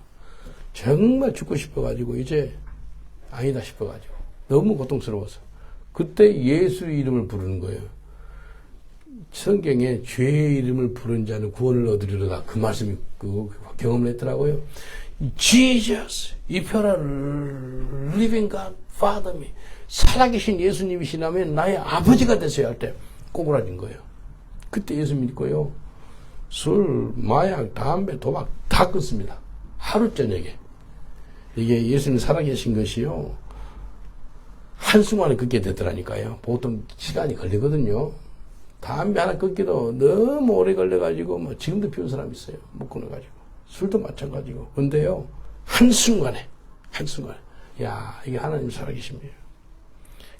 정말 죽고 싶어가지고 이제 아니다 싶어가지고 너무 고통스러워서 그때 예수 이름을 부르는 거예요. 성경에 죄의 이름을 부른 자는 구원을 얻으리로다 그 말씀이 그 경험을 했더라고요. Jesus, if you're a living God, Father me. 살아계신 예수님이시라면 나의 아버지가 되세요 할 때 꼬꾸라진 거예요. 그때 예수 믿고요. 술, 마약, 담배, 도박 다 끊습니다. 하루 저녁에. 이게 예수님 살아계신 것이요. 한순간에 끊게 되더라니까요. 보통 시간이 걸리거든요. 담배 하나 끊기도 너무 오래 걸려가지고 뭐 지금도 피운 사람 있어요. 못 끊어가지고. 술도 마찬가지고. 근데요, 한순간에. 야, 이게 하나님 살아계십니다.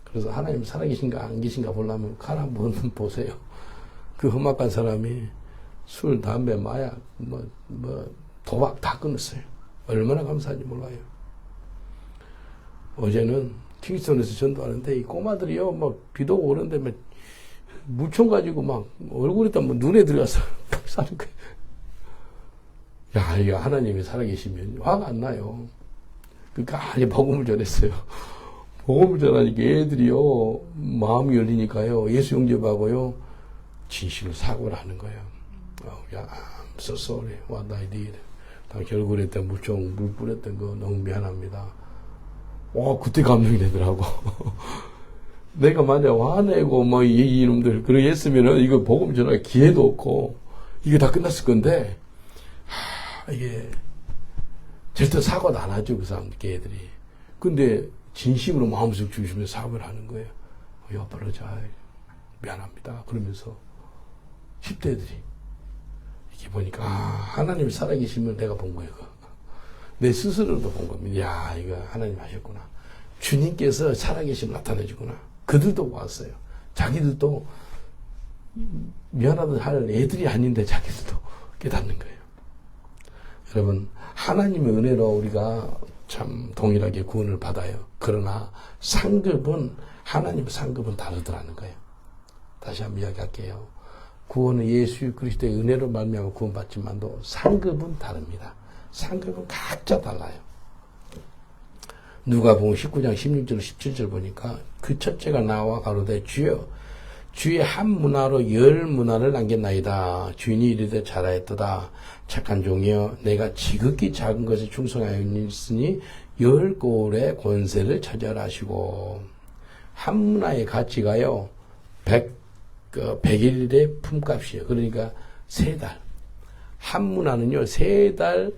그래서 하나님 살아계신가 안 계신가 보려면 가라 한번 보세요. 그 험악한 사람이 술, 담배, 마약, 도박 다 끊었어요. 얼마나 감사한지 몰라요. 어제는 킹스턴에서 전도하는데 이 꼬마들이요, 비도 오고 그러는데 물총 가지고 얼굴에다 눈에 들어가서 사는 거예요. 야, 이거 하나님이 살아계시면 화가 안 나요. 그러니까 아니 복음을 전했어요. 복음을 전하니까 애들이요 마음이 열리니까요 예수 영접하고요 진실을 사고를 하는 거예요. 야, I'm so sorry what I did. 당시 얼굴에 물 뿌렸던 거 너무 미안합니다. 그때 감동이 되더라고. 내가 만약 화내고 이놈들 그러게 했으면은 이거 복음 전할 기회도 없고 이게 다 끝났을 건데. 이게 절대 사고도 안 하죠, 그 사람, 걔들이. 근데 진심으로 마음속 주시면서 사업을 하는 거예요. 옆으로 자 미안합니다. 그러면서 10대들이 이렇게 보니까 하나님이 살아계시면 내가 본 거예요. 내 스스로도 본 겁니다. 야 이거 하나님 하셨구나. 주님께서 살아계시면 나타내주구나. 그들도 왔어요. 자기들도 미안하다 할 애들이 아닌데 자기들도 깨닫는 거예요. 여러분 하나님의 은혜로 우리가 참 동일하게 구원을 받아요. 그러나 상급은 하나님의 상급은 다르더라는 거예요. 다시 한번 이야기할게요. 구원은 예수 그리스도의 은혜로 말미암아 구원받지만도 상급은 다릅니다. 상급은 각자 달라요. 누가복음 19장 16절 17절 보니까 그 첫째가 나와 가로되 주여 주의 한 문화로 열 문화를 남겼나이다. 주인이 이르되 잘하였도다. 착한 종이여 내가 지극히 작은 것에 충성하였으니 열 꼴의 권세를 차지하라 하시고 한 문화의 가치가요 100일의 품값이에요. 그러니까 3달. 한 문화는요 3달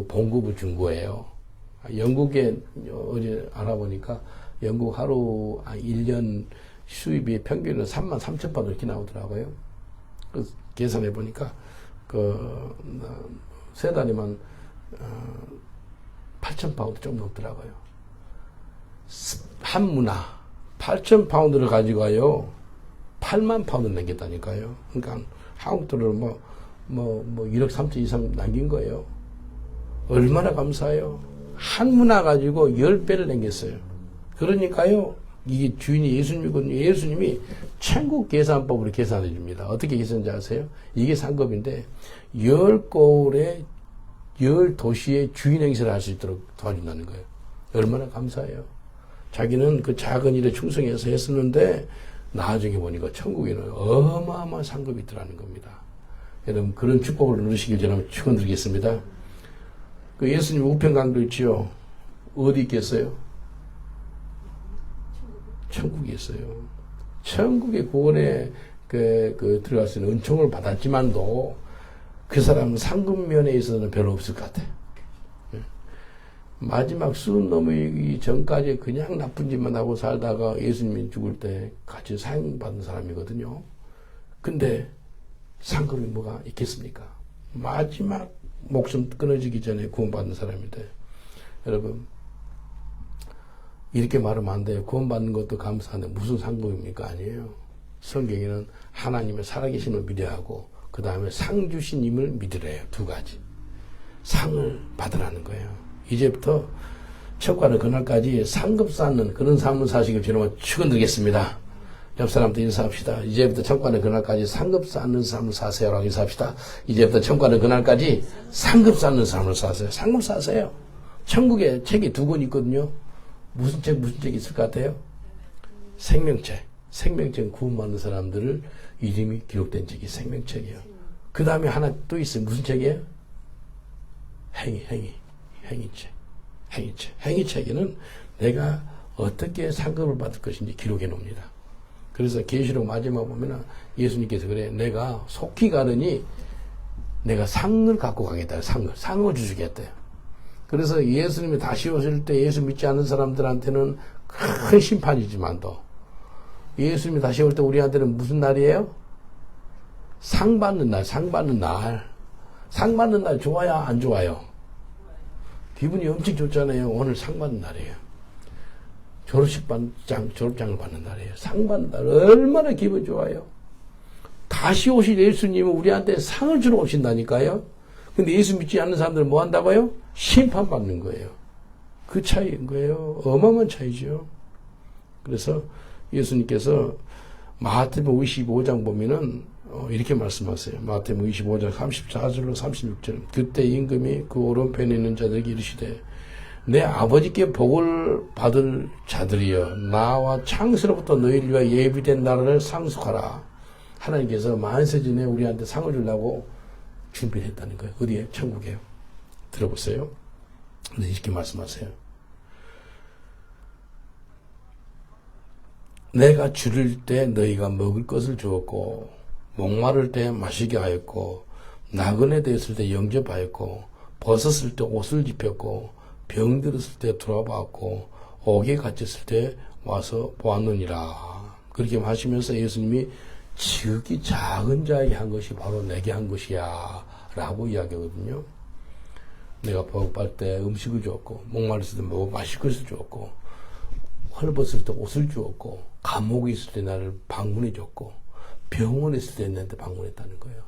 봉급을 준 거예요. 영국에 어제 알아보니까 영국 하루 1년 수입이 평균은 33,000파운드 이렇게 나오더라고요. 그 계산해 보니까 그 3달이면 8,000파운드 좀 넘더라고요. 한 문화 8,000파운드를 가지고요 8만 파운드 남겼다니까요. 그러니까 한국 돈으로 뭐 1억 3천 이상 남긴 거예요. 얼마나 감사해요. 한 문화 가지고 10배를 남겼어요. 그러니까요, 이게 주인이 예수님이거든요. 예수님이 천국 계산법으로 계산해 줍니다. 어떻게 계산인지 아세요? 이게 상급인데, 10골에 10도시의 주인 행세를 할 수 있도록 도와준다는 거예요. 얼마나 감사해요. 자기는 그 작은 일에 충성해서 했었는데, 나중에 보니까 천국에는 어마어마한 상급이 있더라는 겁니다. 여러분, 그런 축복을 누리시길 저는 축원드리겠습니다. 그 예수님 우편강도 있지요. 어디 있겠어요? 천국에 있어요. 천국의 구원에 들어갈 수 있는 은총을 받았지만도 그 사람은 상급면에 있어서는 별로 없을 것 같아요. 마지막 수은 넘기 전까지 그냥 나쁜 짓만 하고 살다가 예수님이 죽을 때 같이 사형받은 사람이거든요. 근데 상급이 뭐가 있겠습니까? 마지막 목숨 끊어지기 전에 구원받는 사람인데, 여러분, 이렇게 말하면 안 돼요. 구원받는 것도 감사한데 무슨 상급입니까? 아니에요. 성경에는 하나님의 살아계심을 믿어야 하고, 그 다음에 상 주신 임을 믿으래요. 2가지. 상을 받으라는 거예요. 이제부터 천국가는 그날까지 상급 쌓는 그런 삶을 사시길 주님은 축원드리겠습니다. 옆 사람도 인사합시다. 이제부터 천국가는 그날까지 상급 쌓는 삶을 사세요라고 인사합시다. 이제부터 천국가는 그날까지 상급 쌓는 삶을 사세요. 상급 사세요. 천국에 책이 2권 있거든요. 무슨 책이 있을 것 같아요? 생명책. 생명책 구원받는 사람들을 이름이 기록된 책이 생명책이에요. 그 다음에 하나 또 있어요. 무슨 책이에요? 행위책. 행위책에는 내가 어떻게 상급을 받을 것인지 기록해 놓습니다. 그래서 계시록 마지막 보면은 예수님께서 그래. 내가 속히 가느니 내가 상을 갖고 가겠다. 상을 주시겠대요. 그래서 예수님이 다시 오실 때 예수 믿지 않는 사람들한테는 큰 심판이지만도 예수님이 다시 올 때 우리한테는 무슨 날이에요? 상 받는 날. 상 받는 날 좋아요? 안 좋아요? 기분이 엄청 좋잖아요. 오늘 상 받는 날이에요. 졸업장을 받는 날이에요. 상 받는 날. 얼마나 기분 좋아요. 다시 오실 예수님은 우리한테 상을 주러 오신다니까요. 근데 예수 믿지 않는 사람들은 뭐 한다고요? 심판받는 거예요. 그 차이인 거예요. 어마어마한 차이죠. 그래서 예수님께서 마태복음 25장 보면은 이렇게 말씀하세요. 마태복음 25장 34절로 36절. 그때 임금이 그 오른편에 있는 자들에게 이르시되 내 아버지께 복을 받을 자들이여 나와 창세로부터 너희를 위하여 예비된 나라를 상속하라. 하나님께서 만세전에 우리한테 상을 주려고 준비를 했다는 거예요. 어디에? 천국에요. 들어보세요. 근데 이렇게 말씀하세요. 내가 줄일 때 너희가 먹을 것을 주었고 목마를 때 마시게 하였고 나그네 되었을 때 영접하였고 벗었을 때 옷을 입혔고 병 들었을 때 돌아봤고 옥에 갇혔을 때 와서 보았느니라. 그렇게 하시면서 예수님이 지극히 작은 자에게 한 것이 바로 내게 한 것이야 라고 이야기하거든요. 내가 배고플 때 음식을 주었고, 목마르을 때 뭐 마실 것을 주었고, 헐벗을 때 옷을 주었고, 감옥에 있을 때 나를 방문해 줬고, 병원에 있을 때 나한테 방문했다는 거예요.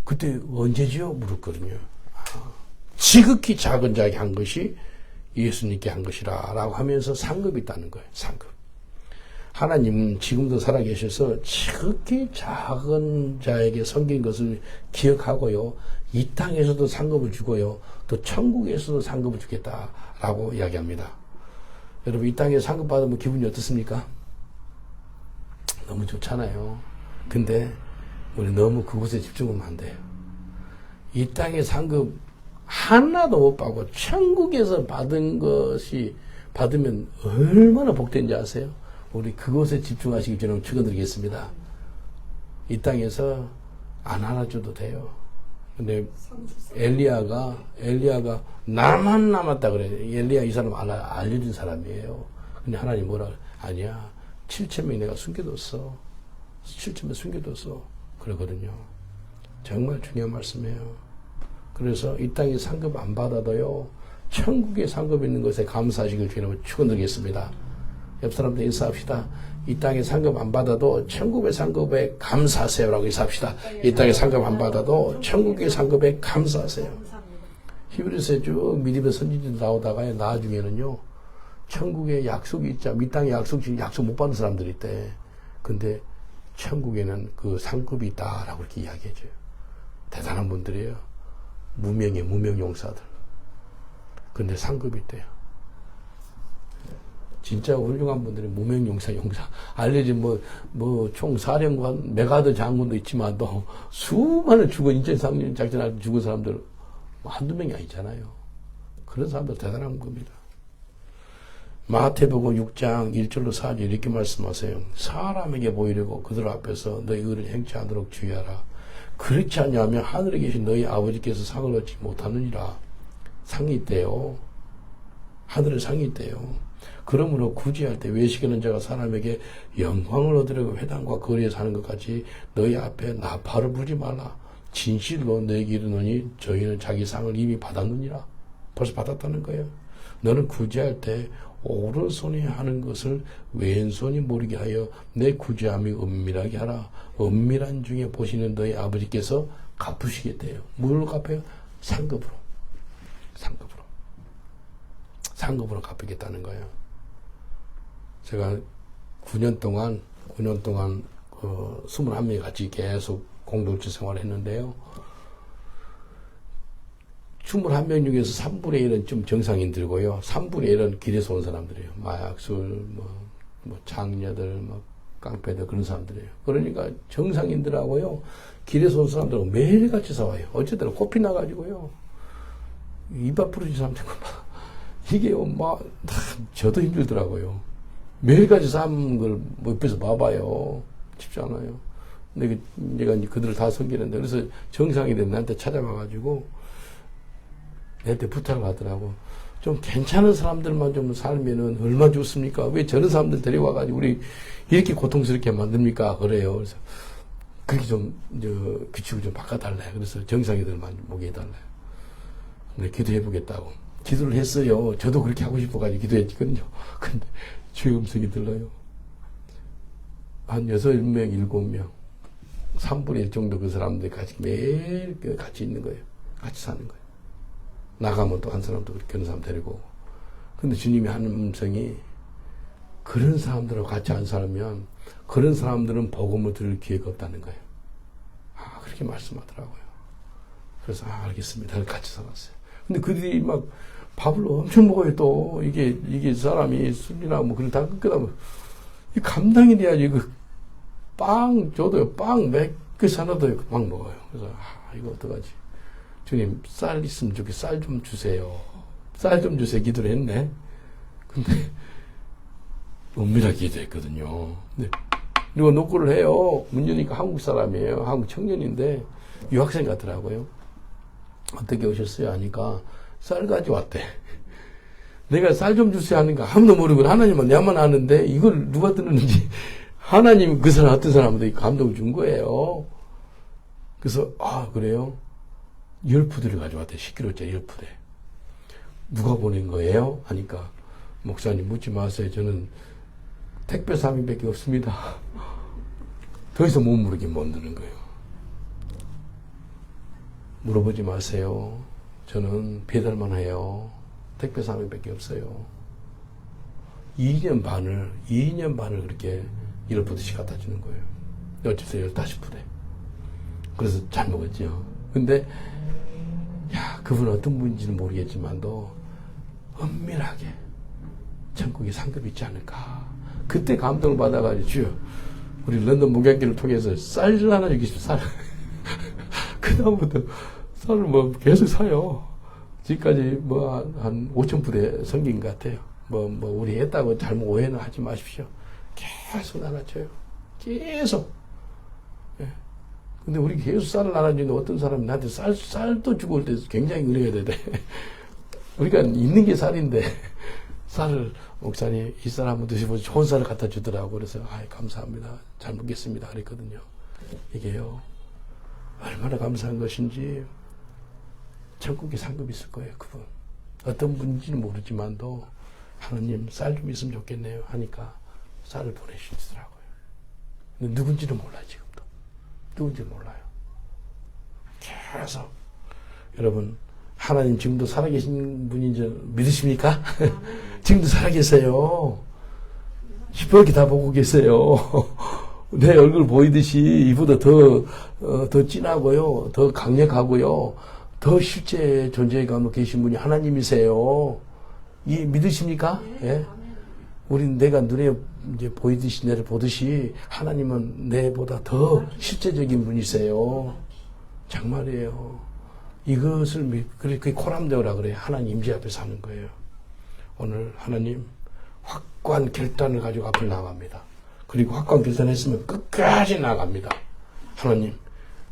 그때 언제지요? 물었거든요. 지극히 작은 자에게 한 것이 예수님께 한 것이라 라고 하면서 상급이 있다는 거예요. 상급. 하나님은 지금도 살아계셔서 지극히 작은 자에게 섬긴 것을 기억하고요. 이 땅에서도 상급을 주고요. 또 천국에서도 상급을 주겠다라고 이야기합니다. 여러분, 이 땅에 상급 받으면 기분이 어떻습니까? 너무 좋잖아요. 근데 우리 너무 그곳에 집중하면 안 돼요. 이 땅의 상급 하나도 못 받고 천국에서 받은 것이 받으면 얼마나 복된지 아세요? 우리 그곳에 집중하시기 전에 축원드리겠습니다. 이 땅에서 안 알아줘도 돼요. 근데 엘리야가 나만 남았다 그래. 엘리야 이 사람 알려준 사람이에요. 근데 하나님 뭐라 그래? 아니야. 7,000명 내가 숨겨뒀어. 7,000명 숨겨뒀어. 그러거든요. 정말 중요한 말씀이에요. 그래서 이 땅에 상급 안 받아도요, 천국에 상급 있는 것에 감사하시길 주님으로 축원드리겠습니다. 옆 사람들 인사합시다. 이 땅에 상급 안 받아도 천국의 상급에 감사하세요라고 인사합시다. 이 땅에 상급 안 받아도 천국의 상급에 감사하세요. 히브리서에 쭉 믿음의 선지자들 나오다가 나중에는요, 천국에 약속이 있자. 이 땅에 약속 못 받는 사람들이 있대. 근데 천국에는 그 상급이 있다라고 이렇게 이야기해줘요. 대단한 분들이에요. 무명 용사들. 근데 상급이 있대요. 진짜 훌륭한 분들이 무명 용사. 알려진 총사령관, 메가더 장군도 있지만 또 수많은 인천 작전할 때 죽은 사람들 한두 명이 아니잖아요. 그런 사람들 대단한 겁니다. 마태복음 6장 1절로 4절 이렇게 말씀하세요. 사람에게 보이려고 그들 앞에서 너희 의를 행치 않도록 주의하라. 그렇지 않냐면 하늘에 계신 너희 아버지께서 상을 얻지 못하느니라. 상이 있대요. 하늘에 상이 있대요. 그러므로 구제할 때 외식하는 자가 사람에게 영광을 얻으려고 회당과 거리에서 하는 것 같이 너희 앞에 나팔을 불지 말라. 진실로 너에게 이르노니 저희는 자기 상을 이미 받았느니라. 벌써 받았다는 거예요. 너는 구제할 때 오른손이 하는 것을 왼손이 모르게 하여 내 구제함이 은밀하게 하라. 은밀한 중에 보시는 너희 아버지께서 갚으시겠대요. 뭘로 갚아요? 상급으로. 상급으로 갚으겠다는 거예요. 제가 9년 동안 21명이 같이 계속 공동체 생활을 했는데요. 21명 중에서 3분의 1은 좀 정상인들고요. 3분의 1은 길에서 온 사람들이에요. 마약술, 장녀들, 깡패들, 그런 사람들이에요. 그러니까 정상인들하고요. 길에서 온 사람들하고 매일같이 싸워요. 어쨌든 코피 나가지고요. 입 앞 부러진 사람들과 이게 저도 힘들더라고요. 매일같이 싸운 걸 옆에서 봐봐요. 쉽지 않아요. 근데 내가 이제 그들을 다 섬기는데, 그래서 정상인들 나한테 찾아와가지고, 내한테 부탁을 하더라고. 좀 괜찮은 사람들만 좀 살면은 얼마나 좋습니까? 왜 저런 사람들 데려와가지고 우리 이렇게 고통스럽게 만듭니까? 그래요. 그래서 그렇게 규칙을 좀 바꿔달래. 그래서 정상인들만 모게 해달래. 근데 기도해보겠다고. 기도를 했어요. 저도 그렇게 하고 싶어가지고 기도했거든요. 근데 주의 음성이 들려요. 한 6명, 7명. 3분의 1 정도 그 사람들이 매일 같이 있는 거예요. 같이 사는 거예요. 나가면 또 한 사람도 그런 사람 데리고 오고. 근데 주님이 하는 음성이 그런 사람들하고 같이 안 살면 그런 사람들은 복음을 들을 기회가 없다는 거예요. 그렇게 말씀하더라고요. 그래서 알겠습니다. 같이 살았어요. 근데 그들이 막 밥을 엄청 먹어요. 또 이게 사람이 술이나 그런 다 끊겨다 이 감당이 돼야지. 빵 줘도요. 빵 몇 개 사놔도요. 막 먹어요. 그래서 이거 어떡하지? 주님, 쌀 있으면 좋게 쌀 좀 주세요. 쌀 좀 주세요. 기도를 했네. 근데, 은밀하게 기도했거든요. 그리고 노크를 해요. 문 여니까 한국 사람이에요. 한국 청년인데, 유학생 같더라고요. 어떻게 오셨어요? 하니까, 쌀 가져왔대. 내가 쌀 좀 주세요 하니까 아무도 모르고 하나님은 내만 아는데 이걸 누가 들었는지 하나님 그 사람 어떤 사람한테 감동을 준 거예요. 그래서 그래요? 10푸드를 가져왔대. 10kg짜리 10푸드. 누가 보낸 거예요? 하니까 목사님 묻지 마세요. 저는 택배 사명밖에 없습니다. 더 이상 못 물으긴 못 드는 거예요. 물어보지 마세요. 저는 배달만 해요. 택배 사명밖에 없어요. 2년 반을 그렇게 10푸드씩 갖다 주는 거예요. 어째서 15푸드. 그래서 잘 먹었죠. 근데 그분은 어떤 분인지는 모르겠지만도 은밀하게 천국에 상급이 있지 않을까. 그때 감동을 받아가지고 주여 우리 런던 목양기를 통해서 쌀 하나 주십시오. 쌀. 그다음부터 쌀을 뭐 계속 사요. 지금까지 한 5,000부대 성긴 것 같아요. 우리 했다고 잘못 오해는 하지 마십시오. 계속 나눠줘요. 계속. 예. 근데 우리 계속 쌀을 나눠주는데 어떤 사람이 나한테 쌀도 주고 올 때 굉장히 은혜가 되대. 우리가 있는 게 쌀인데, 쌀을, 목사님, 이 쌀 한번 드셔보세요. 좋은 쌀을 갖다 주더라고. 그래서, 감사합니다. 잘 먹겠습니다. 그랬거든요. 이게요, 얼마나 감사한 것인지, 천국에 상급이 있을 거예요, 그분. 어떤 분인지는 모르지만도, 하나님, 쌀 좀 있으면 좋겠네요. 하니까, 쌀을 보내주시더라고요. 근데 누군지는 몰라요, 지금도. 누군지 몰라요. 계속, 여러분, 하나님 지금도 살아계신 분인지 믿으십니까? 지금도 살아계세요. 시퍼렇게 다 보고 계세요. 내 얼굴 보이듯이 이보다 더 진하고요. 더 강력하고요. 더 실제 존재에 가고 계신 분이 하나님이세요. 믿으십니까? 예? 우린 내가 눈에 이제 보이듯이 내를 보듯이 하나님은 내보다 더 실제적인 분이세요. 정말이에요. 이것을 그렇게 코람되오라 그래요. 하나님 임재 앞에 사는 거예요. 오늘 하나님 확고한 결단을 가지고 앞을 나갑니다. 그리고 확고한 결단했으면 끝까지 나갑니다. 하나님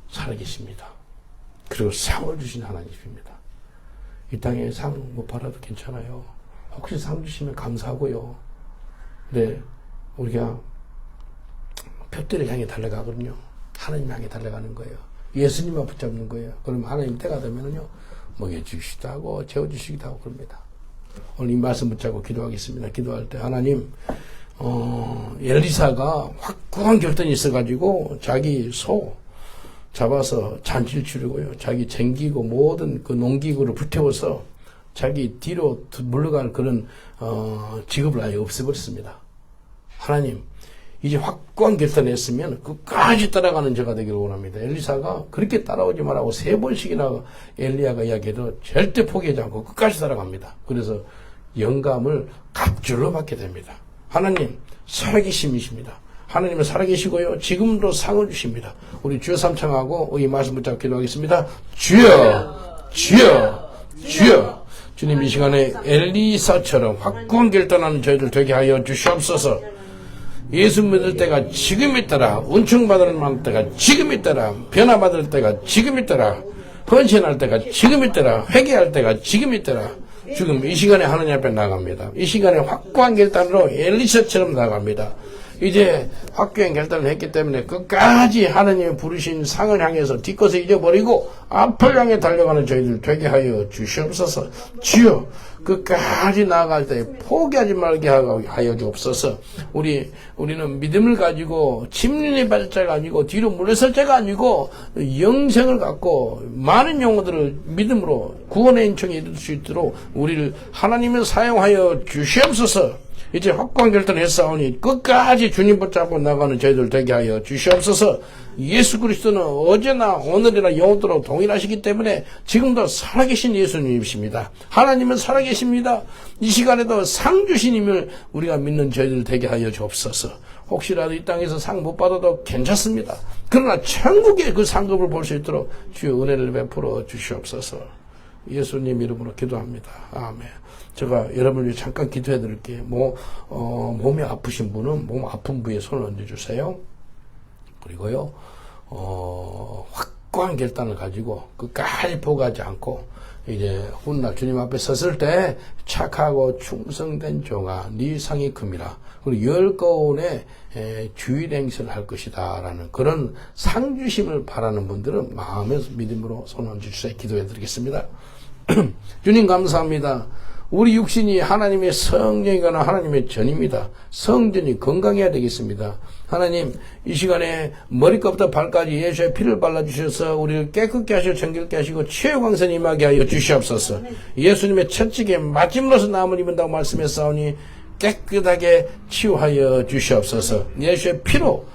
살아계십니다. 그리고 상을 주신 하나님입니다. 이 땅에 상 못 받아도 괜찮아요. 혹시 상 주시면 감사하고요. 근데 우리가 표대를 향해 달려가거든요. 하나님 향해 달려가는 거예요. 예수님만 붙잡는 거예요. 그럼 하나님 때가 되면은요, 먹여주시기도 하고, 재워주시기도 하고 그럽니다. 오늘 이 말씀 붙잡고 기도하겠습니다. 기도할 때, 하나님, 엘리사가 확고한 결단이 있어가지고, 자기 소 잡아서 잔치를 치르고요. 자기 쟁기고 모든 그 농기구를 불태워서 자기 뒤로 물러갈 그런, 직업을 아예 없애버렸습니다. 하나님, 이제 확고한 결단을 했으면 끝까지 따라가는 저가 되기를 원합니다. 엘리사가 그렇게 따라오지 말라고 3번씩이나 엘리야가 이야기해도 절대 포기하지 않고 끝까지 따라갑니다. 그래서 영감을 갑줄로 받게 됩니다. 하나님 살아계심이십니다. 하나님은 살아계시고요. 지금도 상을 주십니다. 우리 주여 삼창하고 이 말씀 붙잡고 기도하겠습니다. 주여, 주여, 주여. 주님 이 시간에 엘리사처럼 확고한 결단하는 저희들 되게 하여 주시옵소서. 예수 믿을 때가 지금 있더라. 은총 받을 때가 지금 있더라. 변화받을 때가 지금 있더라. 헌신할 때가 지금 있더라. 회개할 때가 지금 있더라. 지금 이 시간에 하나님 앞에 나갑니다. 이 시간에 확고한 결단으로 엘리사처럼 나갑니다. 이제 확고한 결단을 했기 때문에 끝까지 하나님이 부르신 상을 향해서 뒷것을 잊어버리고 앞을 향해 달려가는 저희들 되게 하여 주시옵소서. 주여 끝까지 나아갈 때 포기하지 말게 하여 주옵소서. 우리는 믿음을 가지고 침륜이 받을 자가 아니고 뒤로 물러설 자가 아니고 영생을 갖고 많은 영혼들을 믿음으로 구원의 인청에 이룰 수 있도록 우리를 하나님을 사용하여 주시옵소서. 이제 확고한 결단을 했사오니 끝까지 주님 붙잡고 나가는 저희들 되게 하여 주시옵소서. 예수 그리스도는 어제나 오늘이나 영원토록 동일하시기 때문에 지금도 살아계신 예수님이십니다. 하나님은 살아계십니다. 이 시간에도 상 주신님을 우리가 믿는 저희들 되게 하여 주옵소서. 혹시라도 이 땅에서 상 못 받아도 괜찮습니다. 그러나 천국의 그 상급을 볼 수 있도록 주의 은혜를 베풀어 주시옵소서. 예수님 이름으로 기도합니다. 아멘. 제가 여러분을 위해 잠깐 기도해 드릴게요. 몸이 아프신 분은 몸 아픈 부위에 손을 얹어주세요. 그리고요, 확고한 결단을 가지고 끝까지 포기하지 않고 이제 훗날 주님 앞에 섰을 때 착하고 충성된 종아 네 상이 큼이라. 그리고 열 가운에 주일 행세를 할 것이다 라는 그런 상 주심을 바라는 분들은 마음의 믿음으로 손 얹어 주세요. 기도해 드리겠습니다. 주님 감사합니다. 우리 육신이 하나님의 성전이거나 하나님의 전입니다. 성전이 건강해야 되겠습니다. 하나님, 이 시간에 머리끝부터 발까지 예수의 피를 발라주셔서 우리를 깨끗게 하시고 정결케 하시고 치유광선 임하게 하여 주시옵소서. 예수님의 채찍에 맞음으로써 나음을 입은다고 말씀했사오니 깨끗하게 치유하여 주시옵소서. 예수의 피로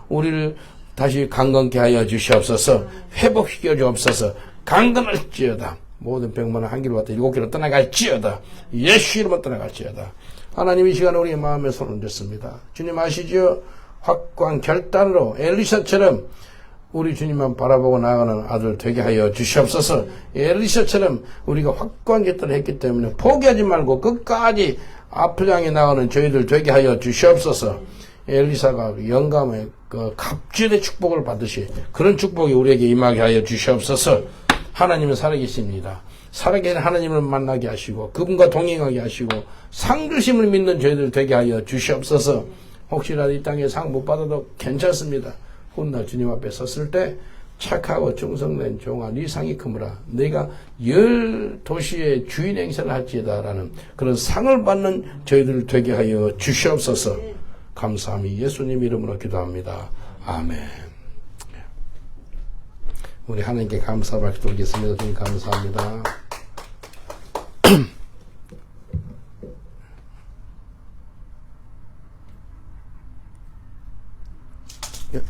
우리를 다시 강건케 하여 주시옵소서. 회복시켜 주옵소서. 강건할지어다. 모든 병만은 한 길로 왔다 7길로 떠나갈지어다. 예수 이름으로 떠나갈지어다. 하나님 이 시간에 우리의 마음에 손을 얹었습니다. 주님 아시지요? 확고한 결단으로 엘리사처럼 우리 주님만 바라보고 나아가는 아들 되게 하여 주시옵소서. 엘리사처럼 우리가 확고한 결단을 했기 때문에 포기하지 말고 끝까지 앞을 향해 나가는 저희들 되게 하여 주시옵소서. 엘리사가 영감의 그 갑질의 축복을 받으시 그런 축복이 우리에게 임하게 하여 주시옵소서. 하나님은 살아계십니다. 살아계신 하나님을 만나게 하시고 그분과 동행하게 하시고 상주심을 믿는 저희들 되게 하여 주시옵소서. 혹시라도 이 땅에 상 못 받아도 괜찮습니다. 훗날 주님 앞에 섰을 때 착하고 충성된 종아 네 상이 크므라. 내가 10도시의 주인 행세를 할지다라는 그런 상을 받는 저희들 되게 하여 주시옵소서. 감사함이 예수님 이름으로 기도합니다. 아멘. 우리 하나님께 감사 박수 드리겠습니다. 주님 감사합니다. 예,